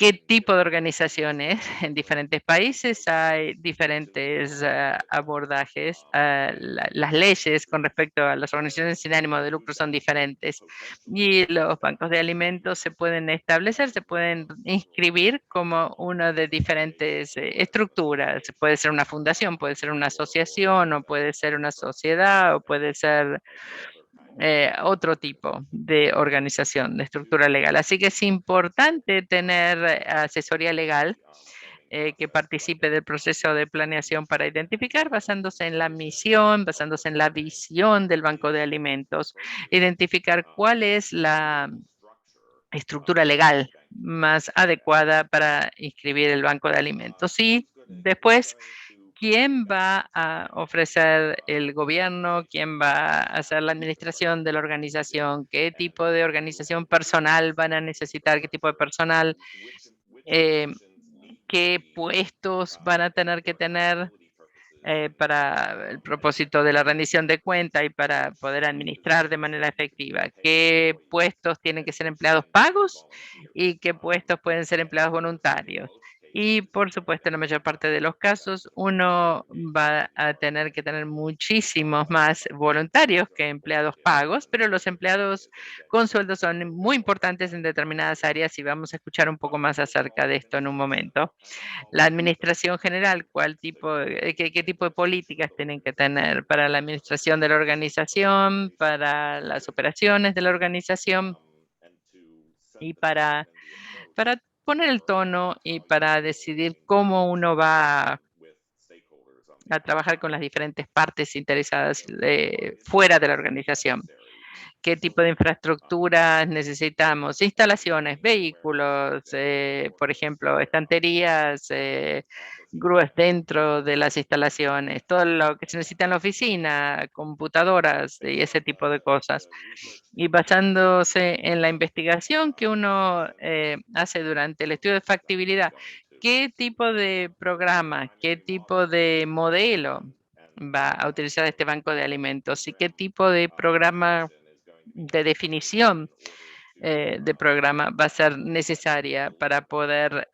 Speaker 2: qué tipo de organizaciones. En diferentes países hay diferentes abordajes. Las leyes con respecto a las organizaciones sin ánimo de lucro son diferentes y los bancos de alimentos se pueden establecer, se pueden inscribir como una de diferentes estructuras. Puede ser una fundación, puede ser una asociación o puede ser una sociedad o puede ser otro tipo de organización, de estructura legal. Así que es importante tener asesoría legal que participe del proceso de planeación para identificar, basándose en la misión, basándose en la visión del banco de alimentos, identificar cuál es la estructura legal más adecuada para inscribir el banco de alimentos. Y después, ¿quién va a ofrecer el gobierno? ¿Quién va a hacer la administración de la organización? ¿Qué tipo de organización personal van a necesitar? ¿Qué tipo de personal? ¿Qué puestos van a tener que tener para el propósito de la rendición de cuenta y para poder administrar de manera efectiva? ¿Qué puestos tienen que ser empleados pagos y qué puestos pueden ser empleados voluntarios? Y por supuesto, en la mayor parte de los casos, uno va a tener que tener muchísimos más voluntarios que empleados pagos, pero los empleados con sueldo son muy importantes en determinadas áreas y vamos a escuchar un poco más acerca de esto en un momento. La administración general, qué tipo de políticas tienen que tener para la administración de la organización, para las operaciones de la organización y para poner el tono y para decidir cómo uno va a trabajar con las diferentes partes interesadas fuera de la organización. ¿Qué tipo de infraestructuras necesitamos? Instalaciones, vehículos, por ejemplo, estanterías, grúas dentro de las instalaciones, todo lo que se necesita en la oficina, computadoras y ese tipo de cosas. Y basándose en la investigación que uno hace durante el estudio de factibilidad, ¿qué tipo de programa, qué tipo de modelo va a utilizar este banco de alimentos y qué tipo de programa de definición de programa va a ser necesaria para poder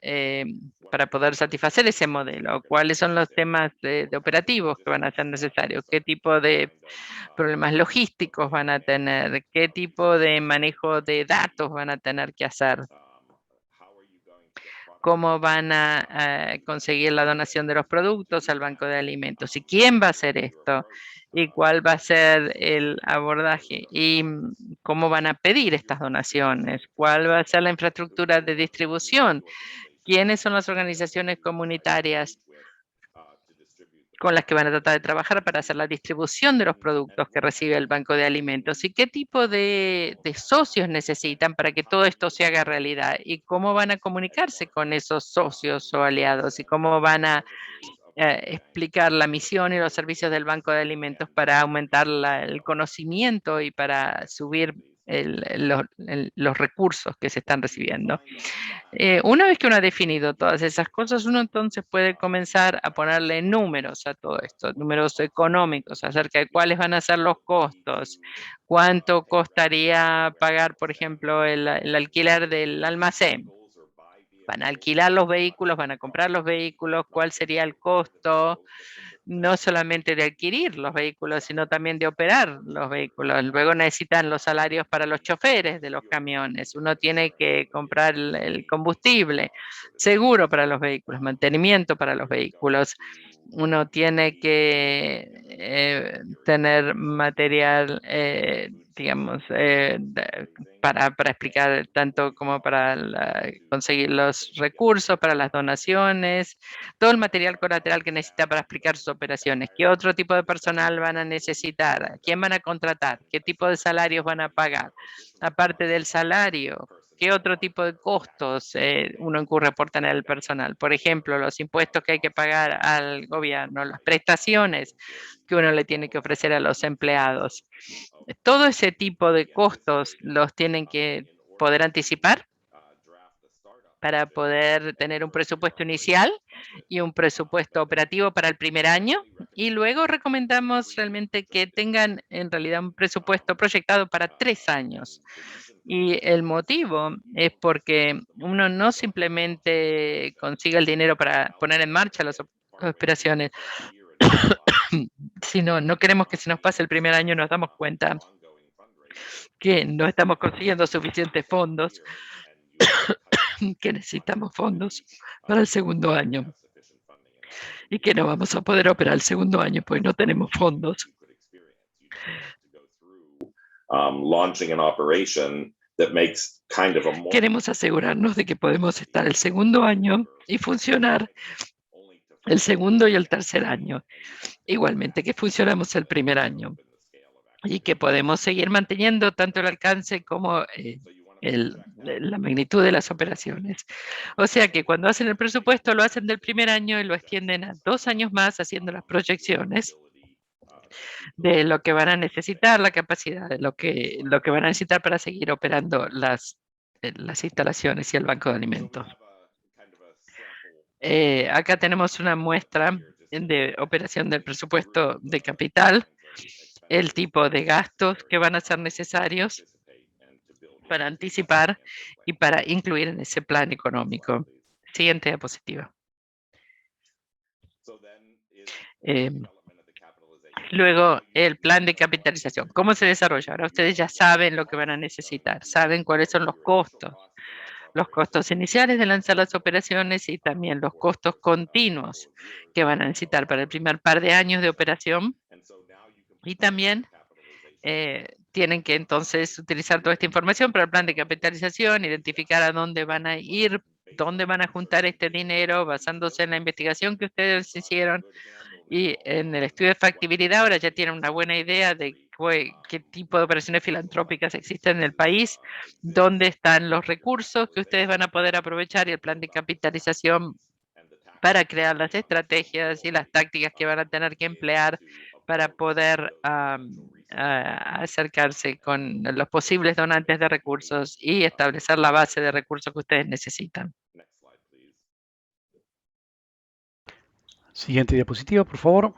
Speaker 2: satisfacer ese modelo? ¿Cuáles son los temas de operativos que van a ser necesarios? ¿Qué tipo de problemas logísticos van a tener? ¿Qué tipo de manejo de datos van a tener que hacer? ¿Cómo van a conseguir la donación de los productos al banco de alimentos? ¿Y quién va a hacer esto? ¿Y cuál va a ser el abordaje? ¿Y cómo van a pedir estas donaciones? ¿Cuál va a ser la infraestructura de distribución? ¿Quiénes son las organizaciones comunitarias con las que van a tratar de trabajar para hacer la distribución de los productos que recibe el banco de alimentos? ¿Y qué tipo de socios necesitan para que todo esto se haga realidad? ¿Y cómo van a comunicarse con esos socios o aliados? ¿Y cómo van a explicar la misión y los servicios del banco de alimentos para aumentar el conocimiento y para subir los recursos que se están recibiendo? Una vez que uno ha definido todas esas cosas, uno entonces puede comenzar a ponerle números a todo esto, números económicos acerca de cuáles van a ser los costos, cuánto costaría pagar, por ejemplo, el alquiler del almacén. Van a alquilar los vehículos, van a comprar los vehículos, cuál sería el costo, no solamente de adquirir los vehículos, sino también de operar los vehículos. Luego necesitan los salarios para los choferes de los camiones. Uno tiene que comprar el combustible, seguro para los vehículos, mantenimiento para los vehículos. Uno tiene que tener material, digamos, para explicar tanto como para conseguir los recursos, para las donaciones, todo el material colateral que necesita para explicar sus operaciones. ¿Qué otro tipo de personal van a necesitar? ¿Quién van a contratar? ¿Qué tipo de salarios van a pagar? Aparte del salario, ¿qué otro tipo de costos uno incurre por tener el personal? Por ejemplo, los impuestos que hay que pagar al gobierno, las prestaciones que uno le tiene que ofrecer a los empleados. Todo ese tipo de costos los tienen que poder anticipar para poder tener un presupuesto inicial y un presupuesto operativo para el primer año. Y luego recomendamos realmente que tengan en realidad un presupuesto proyectado para 3 años. Y el motivo es porque uno no simplemente consigue el dinero para poner en marcha las operaciones, sino no queremos que se nos pase el primer año y nos damos cuenta que no estamos consiguiendo suficientes fondos, que necesitamos fondos para el segundo año y que no vamos a poder operar el segundo año pues no tenemos fondos. Queremos asegurarnos de que podemos estar el segundo año y funcionar el segundo y el tercer año, igualmente que funcionamos el primer año y que podemos seguir manteniendo tanto el alcance como la magnitud de las operaciones. O sea que cuando hacen el presupuesto lo hacen del primer año y lo extienden a 2 años más haciendo las proyecciones de lo que van a necesitar, la capacidad, de lo que van a necesitar para seguir operando las instalaciones y el banco de alimentos. Acá tenemos una muestra de operación del presupuesto de capital, el tipo de gastos que van a ser necesarios para anticipar y para incluir en ese plan económico. Siguiente diapositiva. Luego, el plan de capitalización. ¿Cómo se desarrolla? Ahora ustedes ya saben lo que van a necesitar, saben cuáles son los costos iniciales de lanzar las operaciones y también los costos continuos que van a necesitar para el primer par de años de operación. Y también tienen que entonces utilizar toda esta información para el plan de capitalización, identificar a dónde van a ir, dónde van a juntar este dinero basándose en la investigación que ustedes hicieron y en el estudio de factibilidad. Ahora ya tienen una buena idea de qué tipo de operaciones filantrópicas existen en el país, dónde están los recursos que ustedes van a poder aprovechar y el plan de capitalización para crear las estrategias y las tácticas que van a tener que emplear para poder acercarse con los posibles donantes de recursos y establecer la base de recursos que ustedes necesitan.
Speaker 1: Siguiente diapositiva, por favor.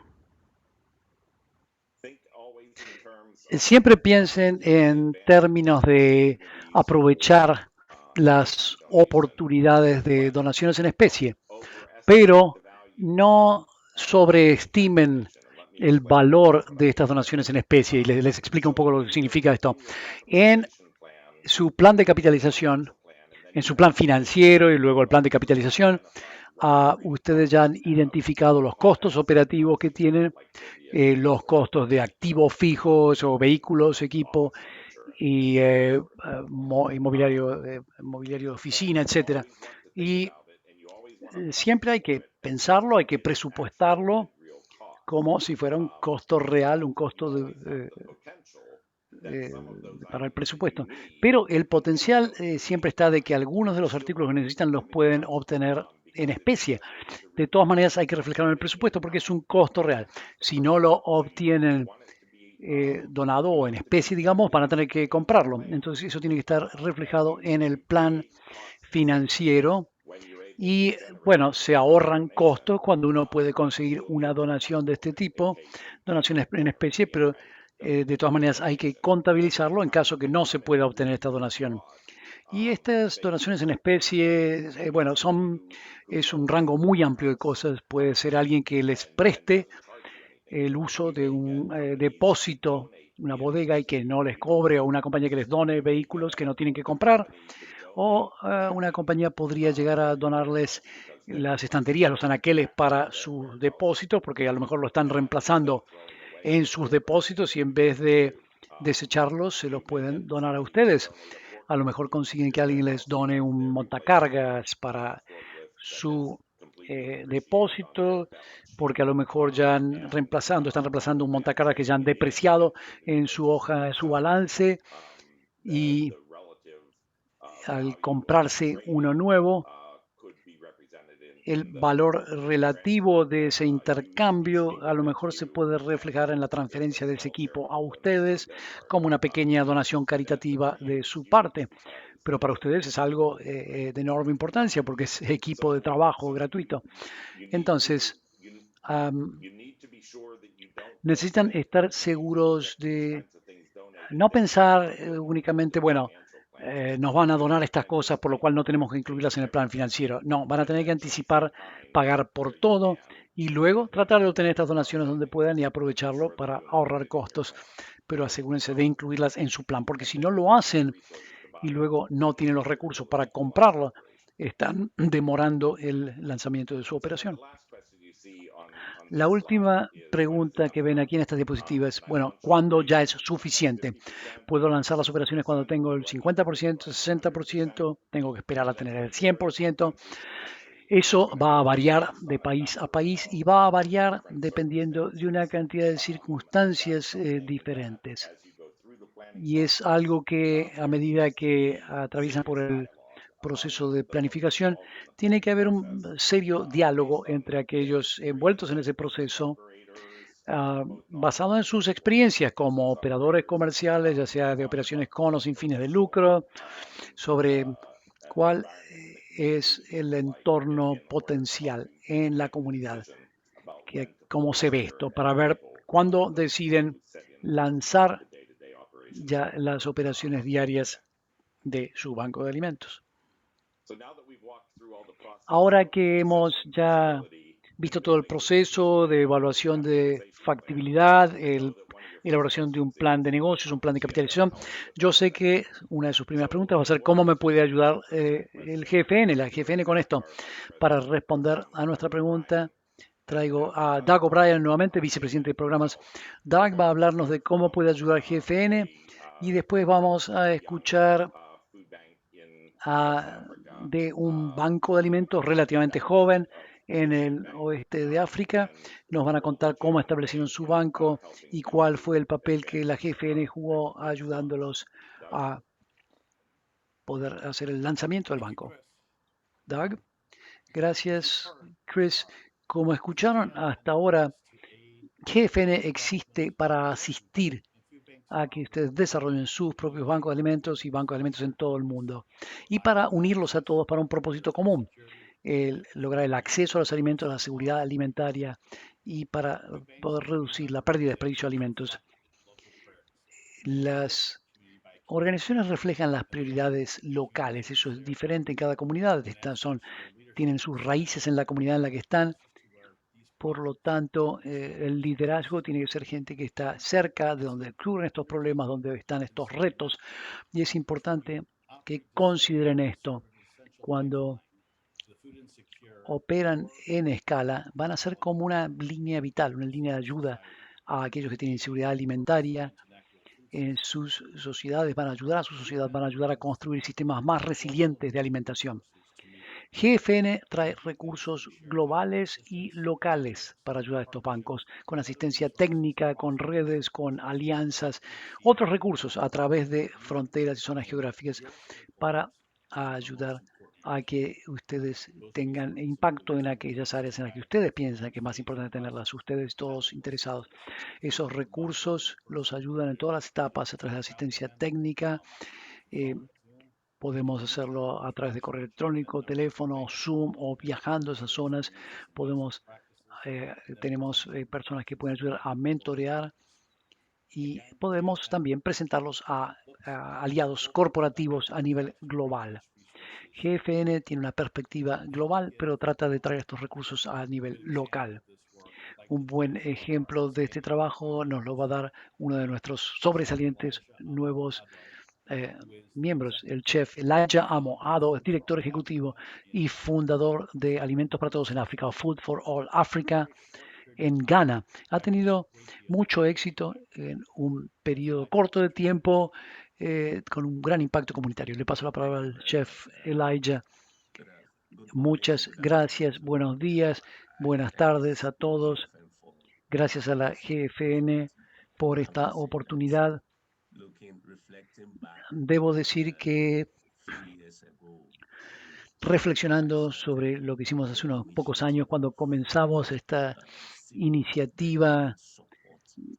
Speaker 1: Siempre piensen en términos de aprovechar las oportunidades de donaciones en especie, pero no sobreestimen el valor de estas donaciones en especie. Y les explico un poco lo que significa esto. En su plan de capitalización, en su plan financiero y luego el plan de capitalización, ustedes ya han identificado los costos operativos que tienen, los costos de activos fijos o vehículos, equipo y mobiliario de oficina, etcétera. Y siempre hay que pensarlo, hay que presupuestarlo como si fuera un costo real, un costo para el presupuesto. Pero el potencial siempre está de que algunos de los artículos que necesitan los pueden obtener en especie. De todas maneras hay que reflejarlo en el presupuesto porque es un costo real. Si no lo obtienen donado o en especie, digamos, van a tener que comprarlo. Entonces eso tiene que estar reflejado en el plan financiero y bueno, se ahorran costos cuando uno puede conseguir una donación de este tipo, donaciones en especie, pero de todas maneras hay que contabilizarlo en caso que no se pueda obtener esta donación. Y estas donaciones en especie, bueno, es un rango muy amplio de cosas. Puede ser alguien que les preste el uso de un depósito, una bodega y que no les cobre, o una compañía que les done vehículos que no tienen que comprar, o una compañía podría llegar a donarles las estanterías, los anaqueles para sus depósitos, porque a lo mejor lo están reemplazando en sus depósitos y en vez de desecharlos se los pueden donar a ustedes. A lo mejor consiguen que alguien les done un montacargas para su depósito, porque a lo mejor ya están reemplazando un montacargas que ya han depreciado en su hoja, su balance, y al comprarse uno nuevo, el valor relativo de ese intercambio a lo mejor se puede reflejar en la transferencia de ese equipo a ustedes como una pequeña donación caritativa de su parte. Pero para ustedes es algo de enorme importancia porque es equipo de trabajo gratuito. Entonces, necesitan estar seguros de no pensar únicamente, bueno, nos van a donar estas cosas, por lo cual no tenemos que incluirlas en el plan financiero. No, van a tener que anticipar, pagar por todo y luego tratar de obtener estas donaciones donde puedan y aprovecharlo para ahorrar costos, pero asegúrense de incluirlas en su plan, porque si no lo hacen y luego no tienen los recursos para comprarlo, están demorando el lanzamiento de su operación. La última pregunta que ven aquí en esta diapositiva es, bueno, ¿cuándo ya es suficiente? ¿Puedo lanzar las operaciones cuando tengo el 50%, 60%? ¿Tengo que esperar a tener el 100%? Eso va a variar de país a país y va a variar dependiendo de una cantidad de circunstancias diferentes. Y es algo que a medida que atraviesan por el proceso de planificación, tiene que haber un serio diálogo entre aquellos envueltos en ese proceso, basado en sus experiencias como operadores comerciales, ya sea de operaciones con o sin fines de lucro, sobre cuál es el entorno potencial en la comunidad, cómo se ve esto, para ver cuándo deciden lanzar ya las operaciones diarias de su banco de alimentos. Ahora que hemos ya visto todo el proceso de evaluación de factibilidad, elaboración de un plan de negocios, un plan de capitalización, yo sé que una de sus primeras preguntas va a ser cómo me puede ayudar el GFN, la GFN con esto. Para responder a nuestra pregunta, traigo a Doug O'Brien nuevamente, vicepresidente de programas. Doug va a hablarnos de cómo puede ayudar al GFN y después vamos a escuchar de un banco de alimentos relativamente joven en el oeste de África. Nos van a contar cómo establecieron su banco y cuál fue el papel que la GFN jugó ayudándolos a poder hacer el lanzamiento del banco. Doug, gracias, Chris. Como escucharon hasta ahora, GFN existe para asistir a que ustedes desarrollen sus propios bancos de alimentos y bancos de alimentos en todo el mundo y para unirlos a todos para un propósito común, lograr el acceso a los alimentos, la seguridad alimentaria y para poder reducir la pérdida de desperdicio de alimentos. Las organizaciones reflejan las prioridades locales, eso es diferente en cada comunidad, tienen sus raíces en la comunidad en la que están. Por lo tanto, el liderazgo tiene que ser gente que está cerca de donde ocurren estos problemas, donde están estos retos. Y es importante que consideren esto. Cuando operan en escala, van a ser como una línea vital, una línea de ayuda a aquellos que tienen inseguridad alimentaria en sus sociedades, van a ayudar a su sociedad, van a ayudar a construir sistemas más resilientes de alimentación. GFN trae recursos globales y locales para ayudar a estos bancos, con asistencia técnica, con redes, con alianzas, otros recursos a través de fronteras y zonas geográficas para ayudar a que ustedes tengan impacto en aquellas áreas en las que ustedes piensan que es más importante tenerlas, ustedes todos interesados. Esos recursos los ayudan en todas las etapas a través de asistencia técnica. Podemos hacerlo a través de correo electrónico, teléfono, Zoom o viajando a esas zonas. Tenemos personas que pueden ayudar a mentorear y podemos también presentarlos a aliados corporativos a nivel global. GFN tiene una perspectiva global, pero trata de traer estos recursos a nivel local. Un buen ejemplo de este trabajo nos lo va a dar uno de nuestros sobresalientes nuevos miembros, el chef Elijah Amo-Ado, es director ejecutivo y fundador de Alimentos para Todos en África, Food for All Africa, en Ghana. Ha tenido mucho éxito en un periodo corto de tiempo, con un gran impacto comunitario. Le paso la palabra al chef Elijah. Muchas gracias, buenos días, buenas tardes a todos. Gracias a la GFN por esta oportunidad. Debo decir que reflexionando sobre lo que hicimos hace unos pocos años cuando comenzamos esta iniciativa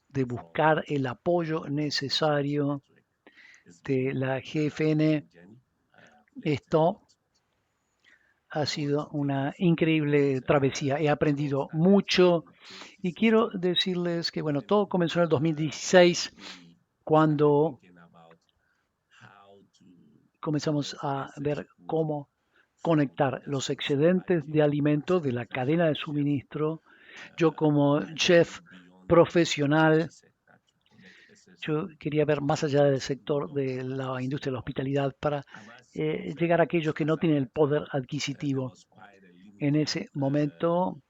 Speaker 1: de buscar el apoyo necesario de la GFN. Esto ha sido una increíble travesía. He aprendido mucho y quiero decirles que, bueno, todo comenzó en el 2016 cuando comenzamos a ver cómo conectar los excedentes de alimentos de la cadena de suministro. Yo como chef profesional, yo quería ver más allá del sector de la industria de la hospitalidad para llegar a aquellos que no tienen el poder adquisitivo. En ese momento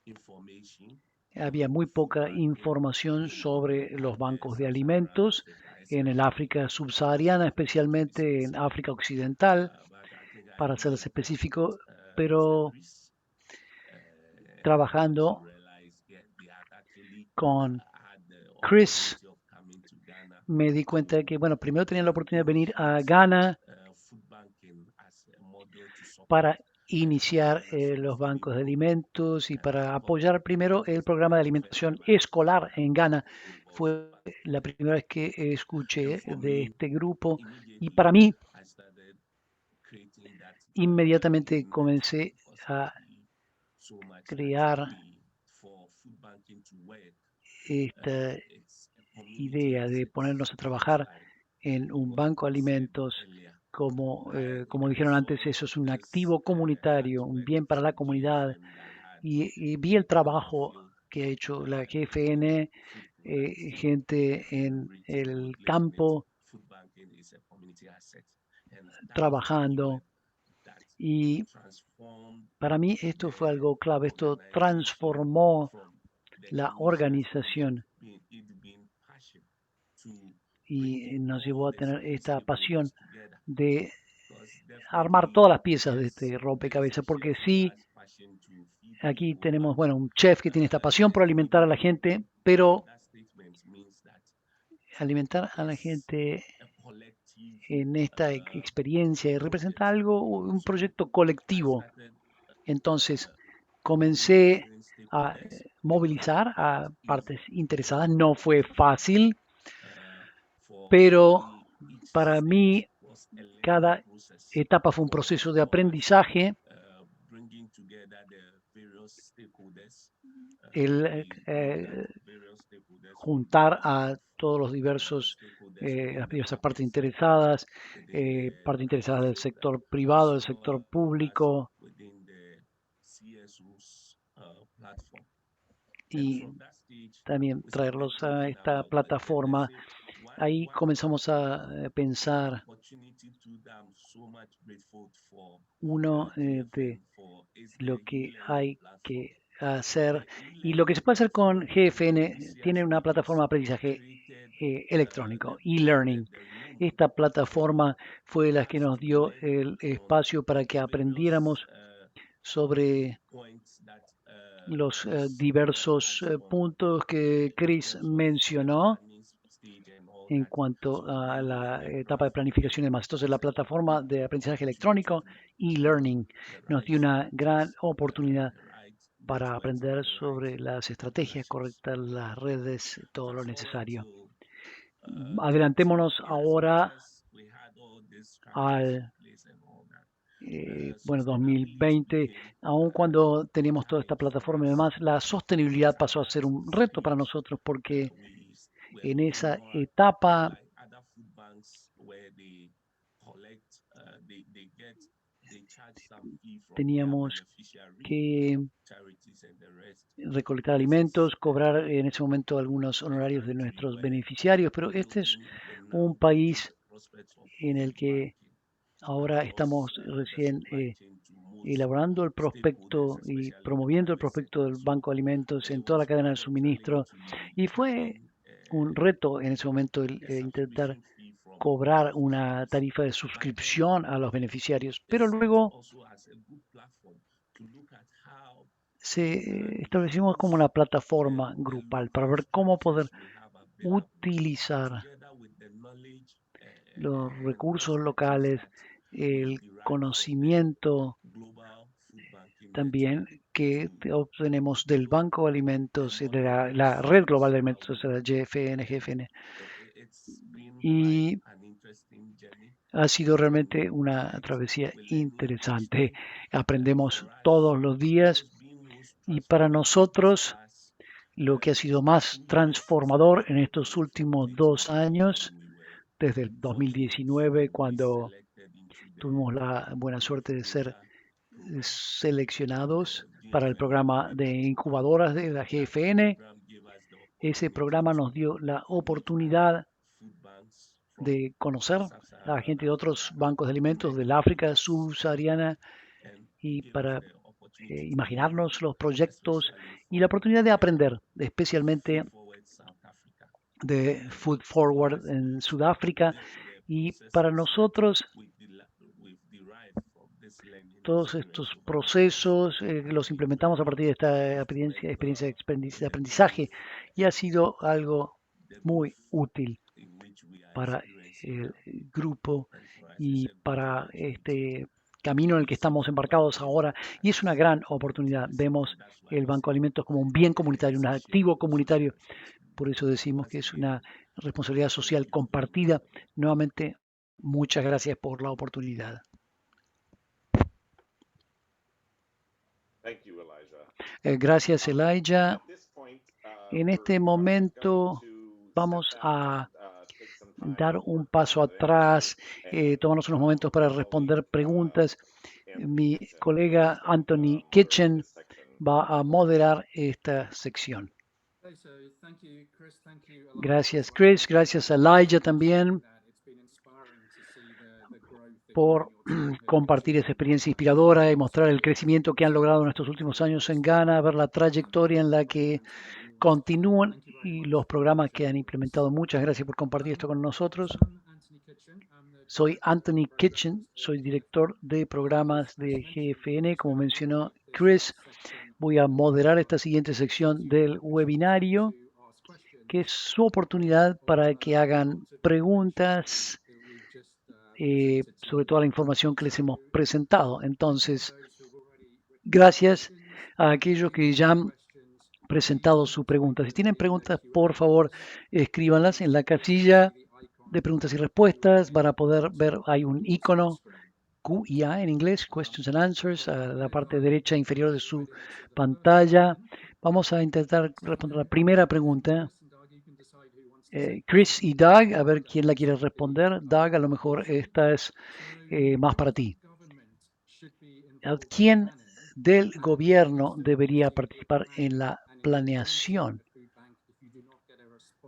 Speaker 1: había muy poca información sobre los bancos de alimentos en el África subsahariana, especialmente en África Occidental, para ser específico, pero trabajando con Chris me di cuenta de que, bueno, primero tenía la oportunidad de venir a Ghana para iniciar los bancos de alimentos y para apoyar primero el programa de alimentación escolar en Ghana. Fue la primera vez que escuché de este grupo y para mí inmediatamente comencé a crear esta idea de ponernos a trabajar en un banco de alimentos. Como dijeron antes, eso es un activo comunitario, un bien para la comunidad. Y vi el trabajo que ha hecho la GFN, gente en el campo trabajando. Y para mí esto fue algo clave. Esto transformó la organización y nos llevó a tener esta pasión de armar todas las piezas de este rompecabezas, porque sí, aquí tenemos, bueno, un chef que tiene esta pasión por alimentar a la gente, pero alimentar a la gente en esta experiencia representa algo, un proyecto colectivo. Entonces, comencé a movilizar a partes interesadas. No fue fácil, pero para mí cada etapa fue un proceso de aprendizaje. El juntar a todos los las diversas partes interesadas del sector privado, del sector público, y también traerlos a esta plataforma. Ahí comenzamos a pensar de lo que hay que hacer y lo que se puede hacer con GFN. Tiene una plataforma de aprendizaje electrónico, e-learning. Esta plataforma fue la que nos dio el espacio para que aprendiéramos sobre los diversos puntos que Chris mencionó en cuanto a la etapa de planificación y demás. Entonces, la plataforma de aprendizaje electrónico e-learning nos dio una gran oportunidad para aprender sobre las estrategias correctas, las redes, todo lo necesario. Adelantémonos ahora al 2020, aun cuando teníamos toda esta plataforma y demás, la sostenibilidad pasó a ser un reto para nosotros porque en esa etapa teníamos que recolectar alimentos, cobrar en ese momento algunos honorarios de nuestros beneficiarios, pero este es un país en el que ahora estamos recién elaborando el prospecto y promoviendo el prospecto del Banco de Alimentos en toda la cadena de suministro, y fue un reto en ese momento intentar cobrar una tarifa de suscripción a los beneficiarios, pero luego establecimos como una plataforma grupal para ver cómo poder utilizar los recursos locales, el conocimiento también que obtenemos del Banco de Alimentos, de la Red Global de Alimentos, la GFN. Y ha sido realmente una travesía interesante. Aprendemos todos los días y para nosotros lo que ha sido más transformador en estos últimos 2 años, desde el 2019, cuando tuvimos la buena suerte de ser seleccionados para el programa de incubadoras de la GFN. Ese programa nos dio la oportunidad de conocer a gente de otros bancos de alimentos del África subsahariana y para imaginarnos los proyectos y la oportunidad de aprender, especialmente de Food Forward en Sudáfrica. Y para nosotros, todos estos procesos los implementamos a partir de esta experiencia de aprendizaje y ha sido algo muy útil para el grupo y para este camino en el que estamos embarcados ahora. Y es una gran oportunidad. Vemos el Banco de Alimentos como un bien comunitario, un activo comunitario. Por eso decimos que es una responsabilidad social compartida. Nuevamente, muchas gracias por la oportunidad. Gracias, Elijah. En este momento vamos a dar un paso atrás, tomarnos unos momentos para responder preguntas. Mi colega Anthony Kitchen va a moderar esta sección. Gracias, Chris. Gracias a Elijah también por compartir esa experiencia inspiradora y mostrar el crecimiento que han logrado en estos últimos años en Ghana, ver la trayectoria en la que continúan y los programas que han implementado. Muchas gracias por compartir esto con nosotros. Soy Anthony Kitchen, soy director de programas de GFN. Como mencionó Chris, voy a moderar esta siguiente sección del webinario, que es su oportunidad para que hagan preguntas sobre toda la información que les hemos presentado. Entonces, gracias a aquellos que ya han presentado su pregunta. Si tienen preguntas, por favor, escríbanlas en la casilla de preguntas y respuestas. Van a poder ver, hay un icono QIA en inglés, Questions and Answers, a la parte derecha inferior de su pantalla. Vamos a intentar responder la primera pregunta. Chris y Doug, a ver quién la quiere responder. Doug, a lo mejor esta es más para ti. ¿Quién del gobierno debería participar en la planeación?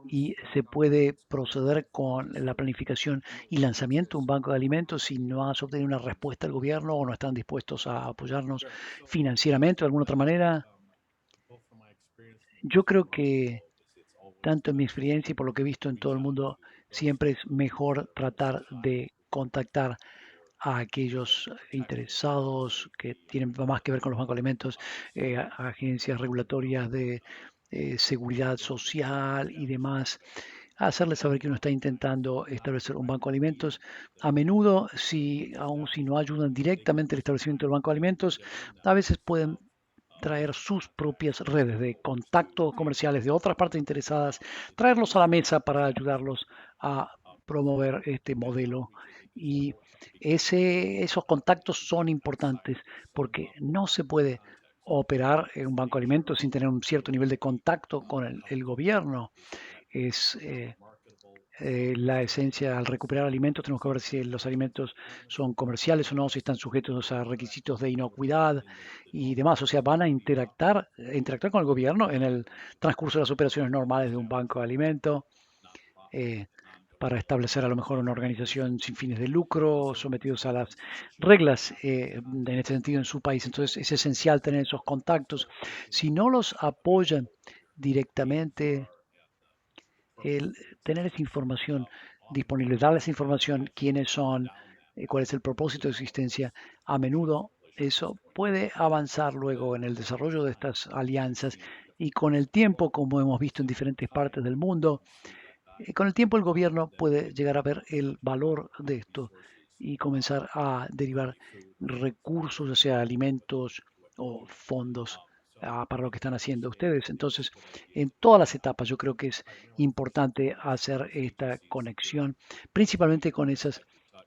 Speaker 1: Y se puede proceder con la planificación y lanzamiento de un banco de alimentos si no has obtenido una respuesta del gobierno o no están dispuestos a apoyarnos financieramente o de alguna otra manera. Yo creo que tanto en mi experiencia y por lo que he visto en todo el mundo, siempre es mejor tratar de contactar a aquellos interesados que tienen más que ver con los bancos de alimentos, agencias regulatorias de seguridad social y demás, hacerles saber que uno está intentando establecer un banco de alimentos. A menudo, aun si no ayudan directamente al establecimiento del banco de alimentos, a veces pueden traer sus propias redes de contactos comerciales de otras partes interesadas, traerlos a la mesa para ayudarlos a promover este modelo. Y esos contactos son importantes porque no se puede operar en un banco de alimentos sin tener un cierto nivel de contacto con el gobierno. Es la esencia. Al recuperar alimentos tenemos que ver si los alimentos son comerciales o no, si están sujetos a requisitos de inocuidad y demás. O sea, van a interactuar con el gobierno en el transcurso de las operaciones normales de un banco de alimentos para establecer a lo mejor una organización sin fines de lucro, sometidos a las reglas en este sentido en su país. Entonces es esencial tener esos contactos. Si no los apoyan directamente, el tener esa información disponible, darles información, quiénes son, cuál es el propósito de su existencia, a menudo eso puede avanzar luego en el desarrollo de estas alianzas y con el tiempo, como hemos visto en diferentes partes del mundo, con el tiempo el gobierno puede llegar a ver el valor de esto y comenzar a derivar recursos, ya sea alimentos o fondos para lo que están haciendo ustedes. Entonces, en todas las etapas yo creo que es importante hacer esta conexión, principalmente con esas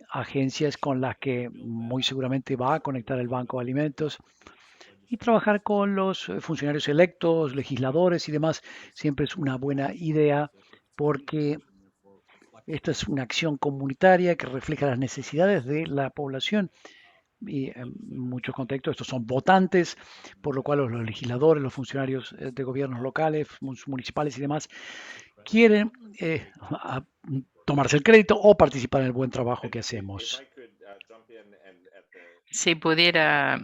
Speaker 1: agencias con las que muy seguramente va a conectar el Banco de Alimentos y trabajar con los funcionarios electos, legisladores y demás, siempre es una buena idea porque esta es una acción comunitaria que refleja las necesidades de la población y en muchos contextos estos son votantes, por lo cual los legisladores, los funcionarios de gobiernos locales, municipales y demás quieren tomarse el crédito o participar en el buen trabajo que hacemos.
Speaker 2: Si pudiera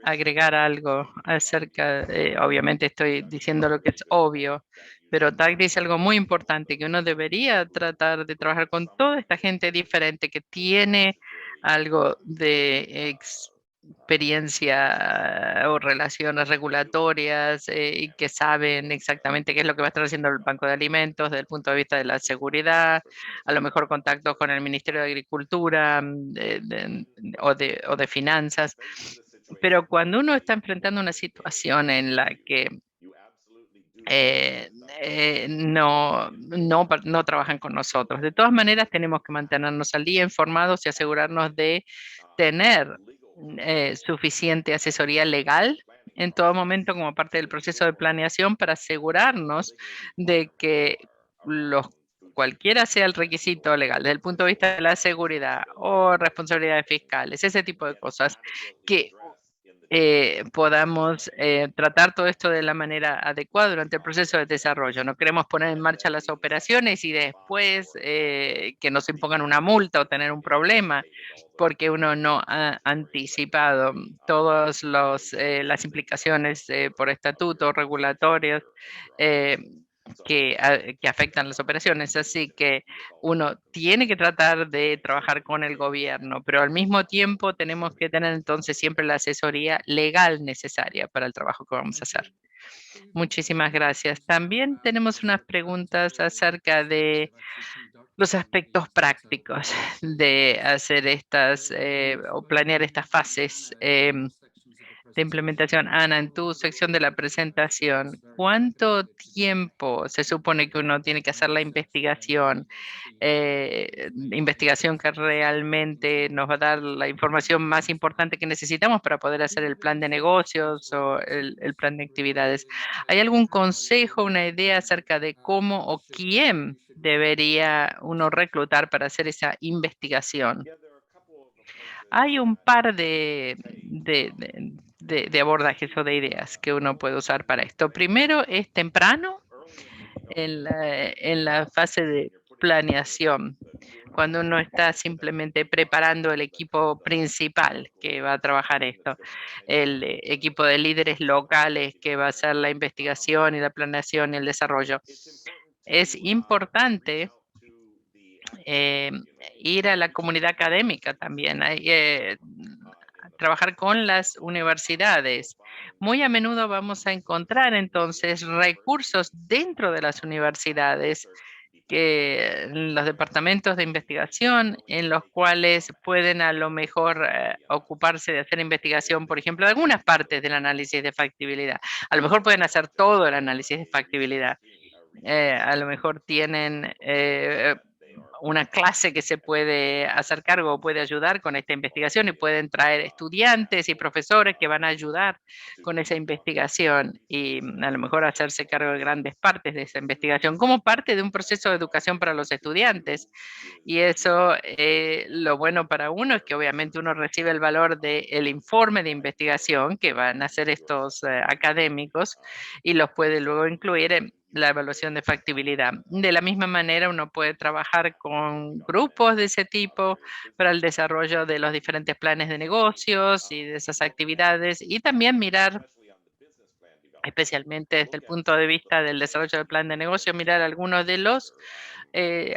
Speaker 2: agregar algo acerca, obviamente estoy diciendo lo que es obvio, pero Doug dice algo muy importante, que uno debería tratar de trabajar con toda esta gente diferente que tiene algo de experiencia o relaciones regulatorias y que saben exactamente qué es lo que va a estar haciendo el Banco de Alimentos desde el punto de vista de la seguridad, a lo mejor contactos con el Ministerio de Agricultura o de Finanzas. Pero cuando uno está enfrentando una situación en la que no trabajan con nosotros. De todas maneras, tenemos que mantenernos al día, informados y asegurarnos de tener suficiente asesoría legal en todo momento como parte del proceso de planeación para asegurarnos de que cualquiera sea el requisito legal, desde el punto de vista de la seguridad o responsabilidades fiscales, ese tipo de cosas, que podamos tratar todo esto de la manera adecuada durante el proceso de desarrollo. No queremos poner en marcha las operaciones y después que nos impongan una multa o tener un problema porque uno no ha anticipado todas las implicaciones por estatutos regulatorios que afectan las operaciones. Así que uno tiene que tratar de trabajar con el gobierno, pero al mismo tiempo tenemos que tener entonces siempre la asesoría legal necesaria para el trabajo que vamos a hacer. Muchísimas gracias. También tenemos unas preguntas acerca de los aspectos prácticos de hacer estas o planear estas fases de implementación. Ana, en tu sección de la presentación, ¿cuánto tiempo se supone que uno tiene que hacer la investigación? Investigación que realmente nos va a dar la información más importante que necesitamos para poder hacer el plan de negocios o el plan de actividades. ¿Hay algún consejo, una idea acerca de cómo o quién debería uno reclutar para hacer esa investigación? Hay un par de abordajes o de ideas que uno puede usar para esto. Primero es temprano en la fase de planeación, cuando uno está simplemente preparando el equipo principal que va a trabajar esto, el equipo de líderes locales que va a hacer la investigación y la planeación y el desarrollo. Es importante ir a la comunidad académica también, trabajar con las universidades. Muy a menudo vamos a encontrar entonces recursos dentro de las universidades, que los departamentos de investigación en los cuales pueden a lo mejor ocuparse de hacer investigación, por ejemplo, de algunas partes del análisis de factibilidad. A lo mejor pueden hacer todo el análisis de factibilidad. A lo mejor tienen una clase que se puede hacer cargo o puede ayudar con esta investigación y pueden traer estudiantes y profesores que van a ayudar con esa investigación y a lo mejor hacerse cargo de grandes partes de esa investigación como parte de un proceso de educación para los estudiantes. Y eso, lo bueno para uno es que obviamente uno recibe el valor del informe de investigación que van a hacer estos académicos y los puede luego incluir en la evaluación de factibilidad. De la misma manera, uno puede trabajar con grupos de ese tipo para el desarrollo de los diferentes planes de negocios y de esas actividades y también mirar, especialmente desde el punto de vista del desarrollo del plan de negocio, mirar algunos de los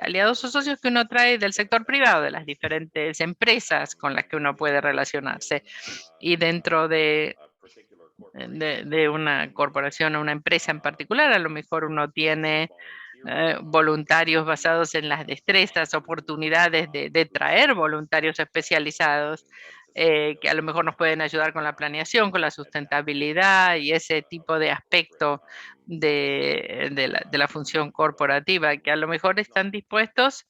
Speaker 2: aliados o socios que uno trae del sector privado, de las diferentes empresas con las que uno puede relacionarse. Y dentro de una corporación o una empresa en particular, a lo mejor uno tiene voluntarios basados en las destrezas, oportunidades de traer voluntarios especializados que a lo mejor nos pueden ayudar con la planeación, con la sustentabilidad y ese tipo de aspecto de la función corporativa, que a lo mejor están dispuestos,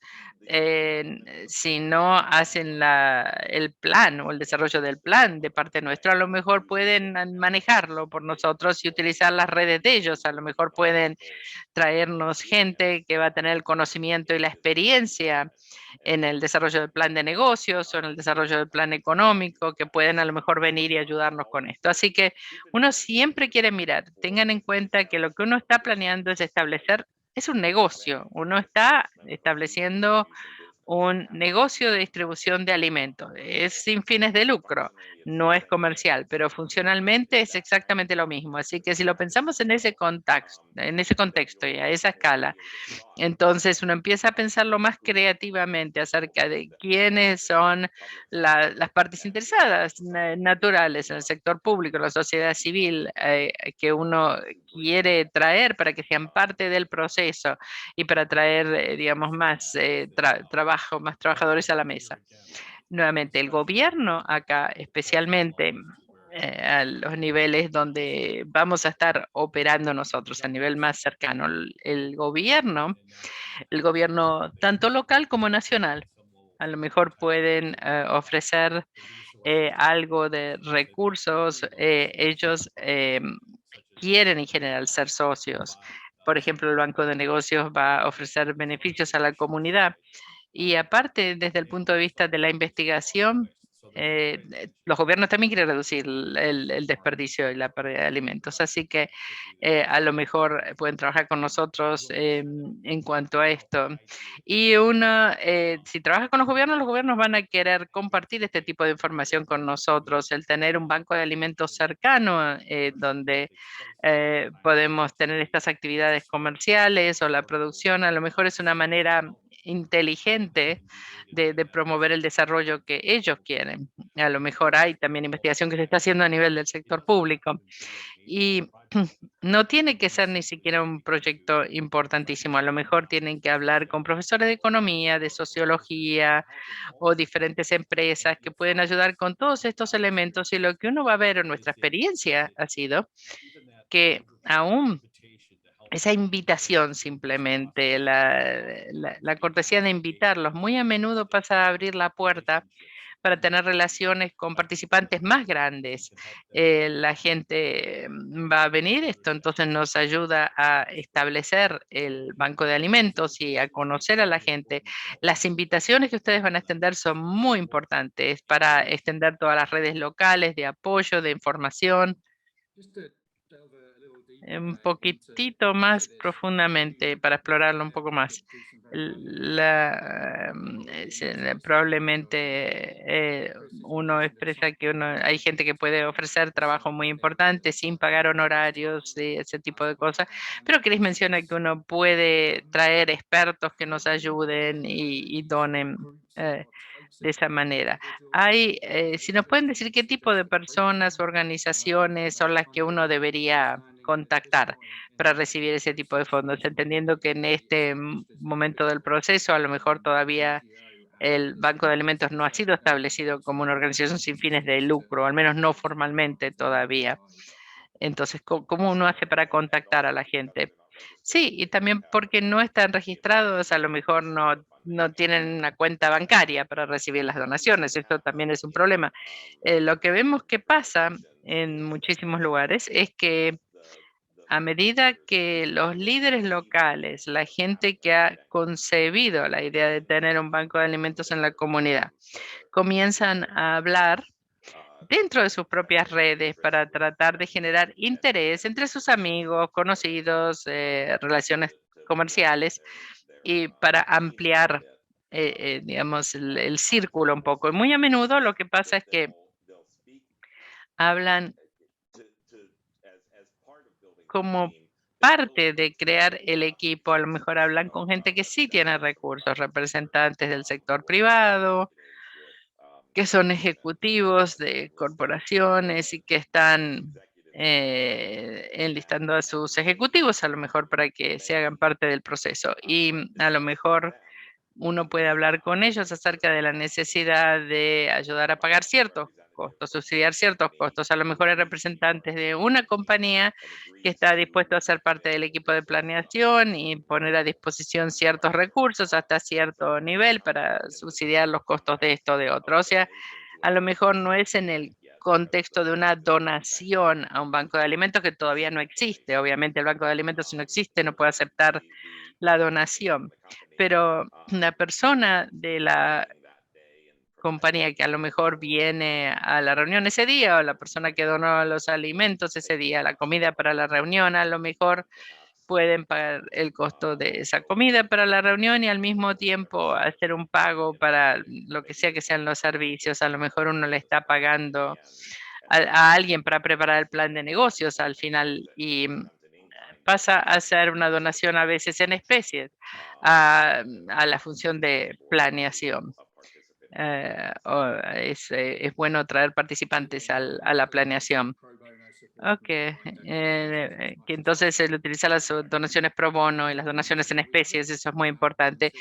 Speaker 2: si no hacen el plan o el desarrollo del plan de parte nuestra, a lo mejor pueden manejarlo por nosotros y utilizar las redes de ellos, a lo mejor pueden traernos gente que va a tener el conocimiento y la experiencia en el desarrollo del plan de negocios o en el desarrollo del plan económico, que pueden a lo mejor venir y ayudarnos con esto. Así que uno siempre quiere mirar, tengan en cuenta que lo que uno está planeando es establecer, es un negocio, uno está estableciendo un negocio de distribución de alimentos. Es sin fines de lucro, no es comercial, pero funcionalmente es exactamente lo mismo. Así que si lo pensamos en ese contexto y a esa escala, entonces uno empieza a pensarlo más creativamente acerca de quiénes son las partes interesadas naturales en el sector público, en la sociedad civil, que uno quiere traer para que sean parte del proceso y para traer, digamos, más trabajo, más trabajadores a la mesa. Nuevamente, el gobierno acá, especialmente a los niveles donde vamos a estar operando nosotros, a nivel más cercano, el gobierno tanto local como nacional, a lo mejor pueden ofrecer algo de recursos. Ellos quieren en general ser socios. Por ejemplo, el Banco de Negocios va a ofrecer beneficios a la comunidad. Y aparte, desde el punto de vista de la investigación, los gobiernos también quieren reducir el desperdicio y la pérdida de alimentos. Así que a lo mejor pueden trabajar con nosotros en cuanto a esto. Y si trabaja con los gobiernos van a querer compartir este tipo de información con nosotros. El tener un banco de alimentos cercano donde podemos tener estas actividades comerciales o la producción, a lo mejor es una manera inteligente de promover el desarrollo que ellos quieren. A lo mejor hay también investigación que se está haciendo a nivel del sector público y no tiene que ser ni siquiera un proyecto importantísimo. A lo mejor tienen que hablar con profesores de economía, de sociología o diferentes empresas que pueden ayudar con todos estos elementos. Y lo que uno va a ver en nuestra experiencia ha sido que aún esa invitación simplemente, la cortesía de invitarlos, muy a menudo pasa a abrir la puerta para tener relaciones con participantes más grandes. La gente va a venir, esto entonces nos ayuda a establecer el banco de alimentos y a conocer a la gente. Las invitaciones que ustedes van a extender son muy importantes para extender todas las redes locales de apoyo, de información un poquitito más profundamente para explorarlo un poco más. Probablemente uno expresa que hay gente que puede ofrecer trabajo muy importante sin pagar honorarios y ese tipo de cosas, pero Chris menciona que uno puede traer expertos que nos ayuden y donen de esa manera. Si nos pueden decir qué tipo de personas, organizaciones son las que uno debería contactar para recibir ese tipo de fondos, entendiendo que en este momento del proceso a lo mejor todavía el Banco de Alimentos no ha sido establecido como una organización sin fines de lucro, al menos no formalmente todavía. Entonces, ¿cómo uno hace para contactar a la gente? Sí, y también porque no están registrados, a lo mejor no tienen una cuenta bancaria para recibir las donaciones. Esto también es un problema. Lo que vemos que pasa en muchísimos lugares es que a medida que los líderes locales, la gente que ha concebido la idea de tener un banco de alimentos en la comunidad, comienzan a hablar dentro de sus propias redes para tratar de generar interés entre sus amigos, conocidos, relaciones comerciales y para ampliar, digamos, el círculo un poco. Y muy a menudo lo que pasa es que hablan como parte de crear el equipo, a lo mejor hablan con gente que sí tiene recursos, representantes del sector privado, que son ejecutivos de corporaciones y que están enlistando a sus ejecutivos, a lo mejor para que se hagan parte del proceso. Y a lo mejor uno puede hablar con ellos acerca de la necesidad de ayudar a pagar ciertos costos, subsidiar ciertos costos. A lo mejor hay representantes de una compañía que está dispuesto a ser parte del equipo de planeación y poner a disposición ciertos recursos hasta cierto nivel para subsidiar los costos de esto o de otro. O sea, a lo mejor no es en el contexto de una donación a un banco de alimentos que todavía no existe. Obviamente el banco de alimentos, si no existe, no puede aceptar la donación. Pero la persona de la compañía que a lo mejor viene a la reunión ese día, o la persona que donó los alimentos ese día, la comida para la reunión, a lo mejor pueden pagar el costo de esa comida para la reunión y al mismo tiempo hacer un pago para lo que sean los servicios. A lo mejor uno le está pagando a alguien para preparar el plan de negocios al final y pasa a ser una donación a veces en especies a la función de planeación. Es bueno traer participantes a la planeación. Ok, que entonces el utilizar las donaciones pro bono y las donaciones en especies, eso es muy importante.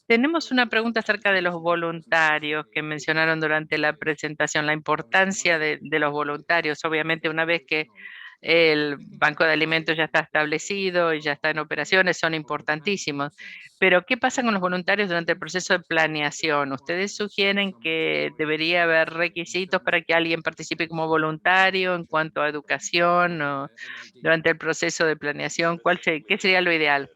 Speaker 2: Tenemos una pregunta acerca de los voluntarios que mencionaron durante la presentación, la importancia de los voluntarios. Obviamente, una vez que el banco de alimentos ya está establecido y ya está en operaciones, son importantísimos. Pero, ¿qué pasa con los voluntarios durante el proceso de planeación? ¿Ustedes sugieren que debería haber requisitos para que alguien participe como voluntario en cuanto a educación o durante el proceso de planeación? ¿Qué sería lo ideal?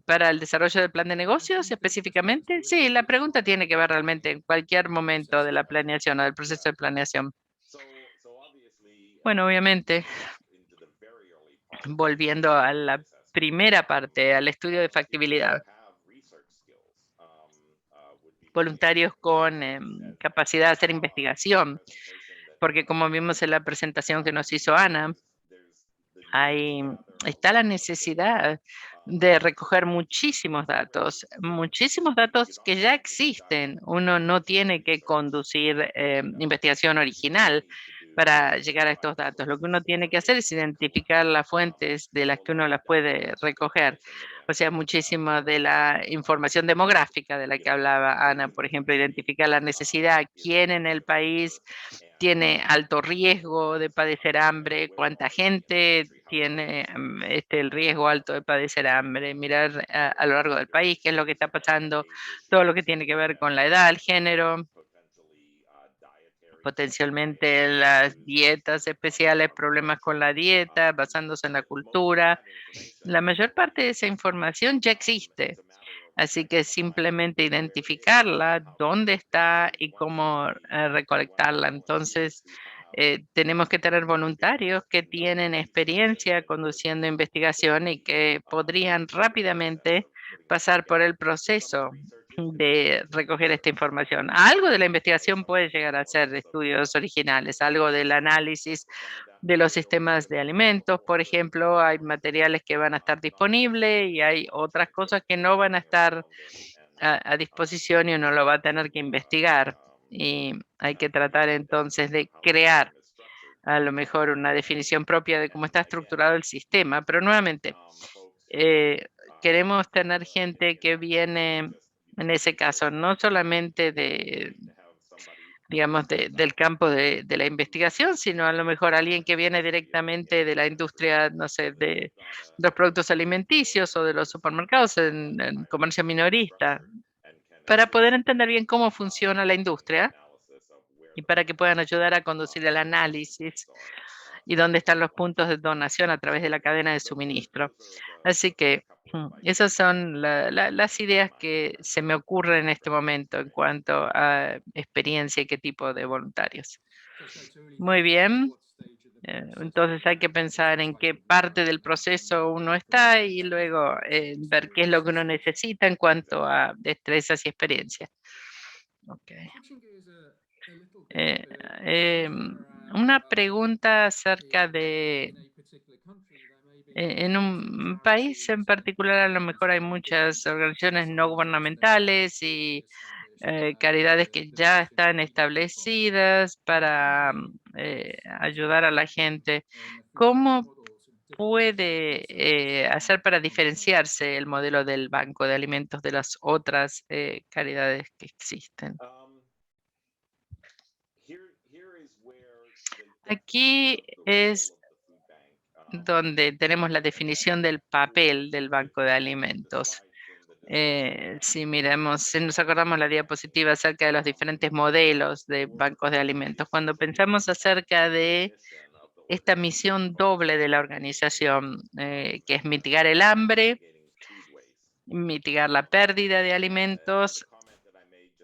Speaker 2: ¿Para el desarrollo del plan de negocios específicamente? Sí, la pregunta tiene que ver realmente en cualquier momento de la planeación o del proceso de planeación. Bueno, obviamente, volviendo a la primera parte, al estudio de factibilidad. Voluntarios con capacidad de hacer investigación, porque como vimos en la presentación que nos hizo Ana, ahí está la necesidad de recoger muchísimos datos que ya existen. Uno no tiene que conducir investigación original para llegar a estos datos. Lo que uno tiene que hacer es identificar las fuentes de las que uno las puede recoger. O sea, muchísima de la información demográfica de la que hablaba Ana, por ejemplo, identificar la necesidad, quién en el país tiene alto riesgo de padecer hambre, cuánta gente tiene el riesgo alto de padecer hambre, mirar a lo largo del país qué es lo que está pasando, todo lo que tiene que ver con la edad, el género, potencialmente las dietas especiales, problemas con la dieta, basándose en la cultura. La mayor parte de esa información ya existe. Así que simplemente identificarla, dónde está y cómo recolectarla. Entonces, tenemos que tener voluntarios que tienen experiencia conduciendo investigación y que podrían rápidamente pasar por el proceso de recoger esta información. Algo de la investigación puede llegar a ser estudios originales, algo del análisis de los sistemas de alimentos, por ejemplo, hay materiales que van a estar disponibles y hay otras cosas que no van a estar a disposición y uno lo va a tener que investigar. Y hay que tratar entonces de crear a lo mejor una definición propia de cómo está estructurado el sistema. Pero nuevamente, queremos tener gente que viene, en ese caso, no solamente digamos, del campo de la investigación, sino a lo mejor alguien que viene directamente de la industria, no sé, de los productos alimenticios o de los supermercados en comercio minorista, para poder entender bien cómo funciona la industria y para que puedan ayudar a conducir el análisis y dónde están los puntos de donación a través de la cadena de suministro. Así que esas son las ideas que se me ocurren en este momento en cuanto a experiencia y qué tipo de voluntarios. Muy bien. Entonces hay que pensar en qué parte del proceso uno está y luego ver qué es lo que uno necesita en cuanto a destrezas y experiencias. Okay. Una pregunta acerca de, en un país en particular, a lo mejor hay muchas organizaciones no gubernamentales y caridades que ya están establecidas para ayudar a la gente. ¿Cómo puede hacer para diferenciarse el modelo del Banco de Alimentos de las otras caridades que existen? Aquí es donde tenemos la definición del papel del Banco de Alimentos. Si miramos, si nos acordamos la diapositiva acerca de los diferentes modelos de bancos de alimentos, cuando pensamos acerca de esta misión doble de la organización, que es mitigar el hambre, mitigar la pérdida de alimentos,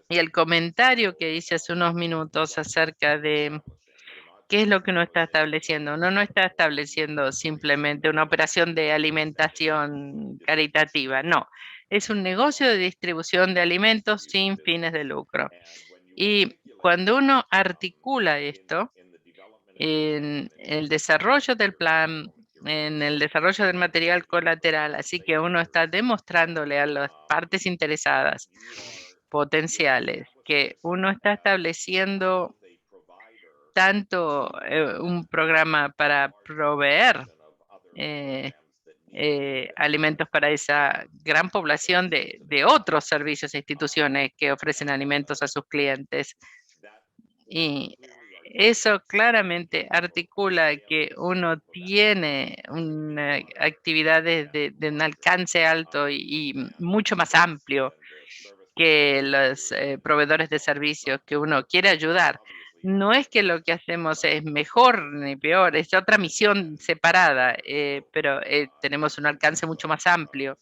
Speaker 2: y el comentario que hice hace unos minutos acerca de ¿qué es lo que uno está estableciendo? Uno no está estableciendo simplemente una operación de alimentación caritativa, no. Es un negocio de distribución de alimentos sin fines de lucro. Y cuando uno articula esto en el desarrollo del plan, en el desarrollo del material colateral, así que uno está demostrándole a las partes interesadas potenciales que uno está estableciendo tanto un programa para proveer alimentos para esa gran población de otros servicios e instituciones que ofrecen alimentos a sus clientes. Y eso claramente articula que uno tiene actividades de un alcance alto y mucho más amplio que los proveedores de servicios que uno quiere ayudar. No es que lo que hacemos es mejor ni peor, es otra misión separada, pero tenemos un alcance mucho más amplio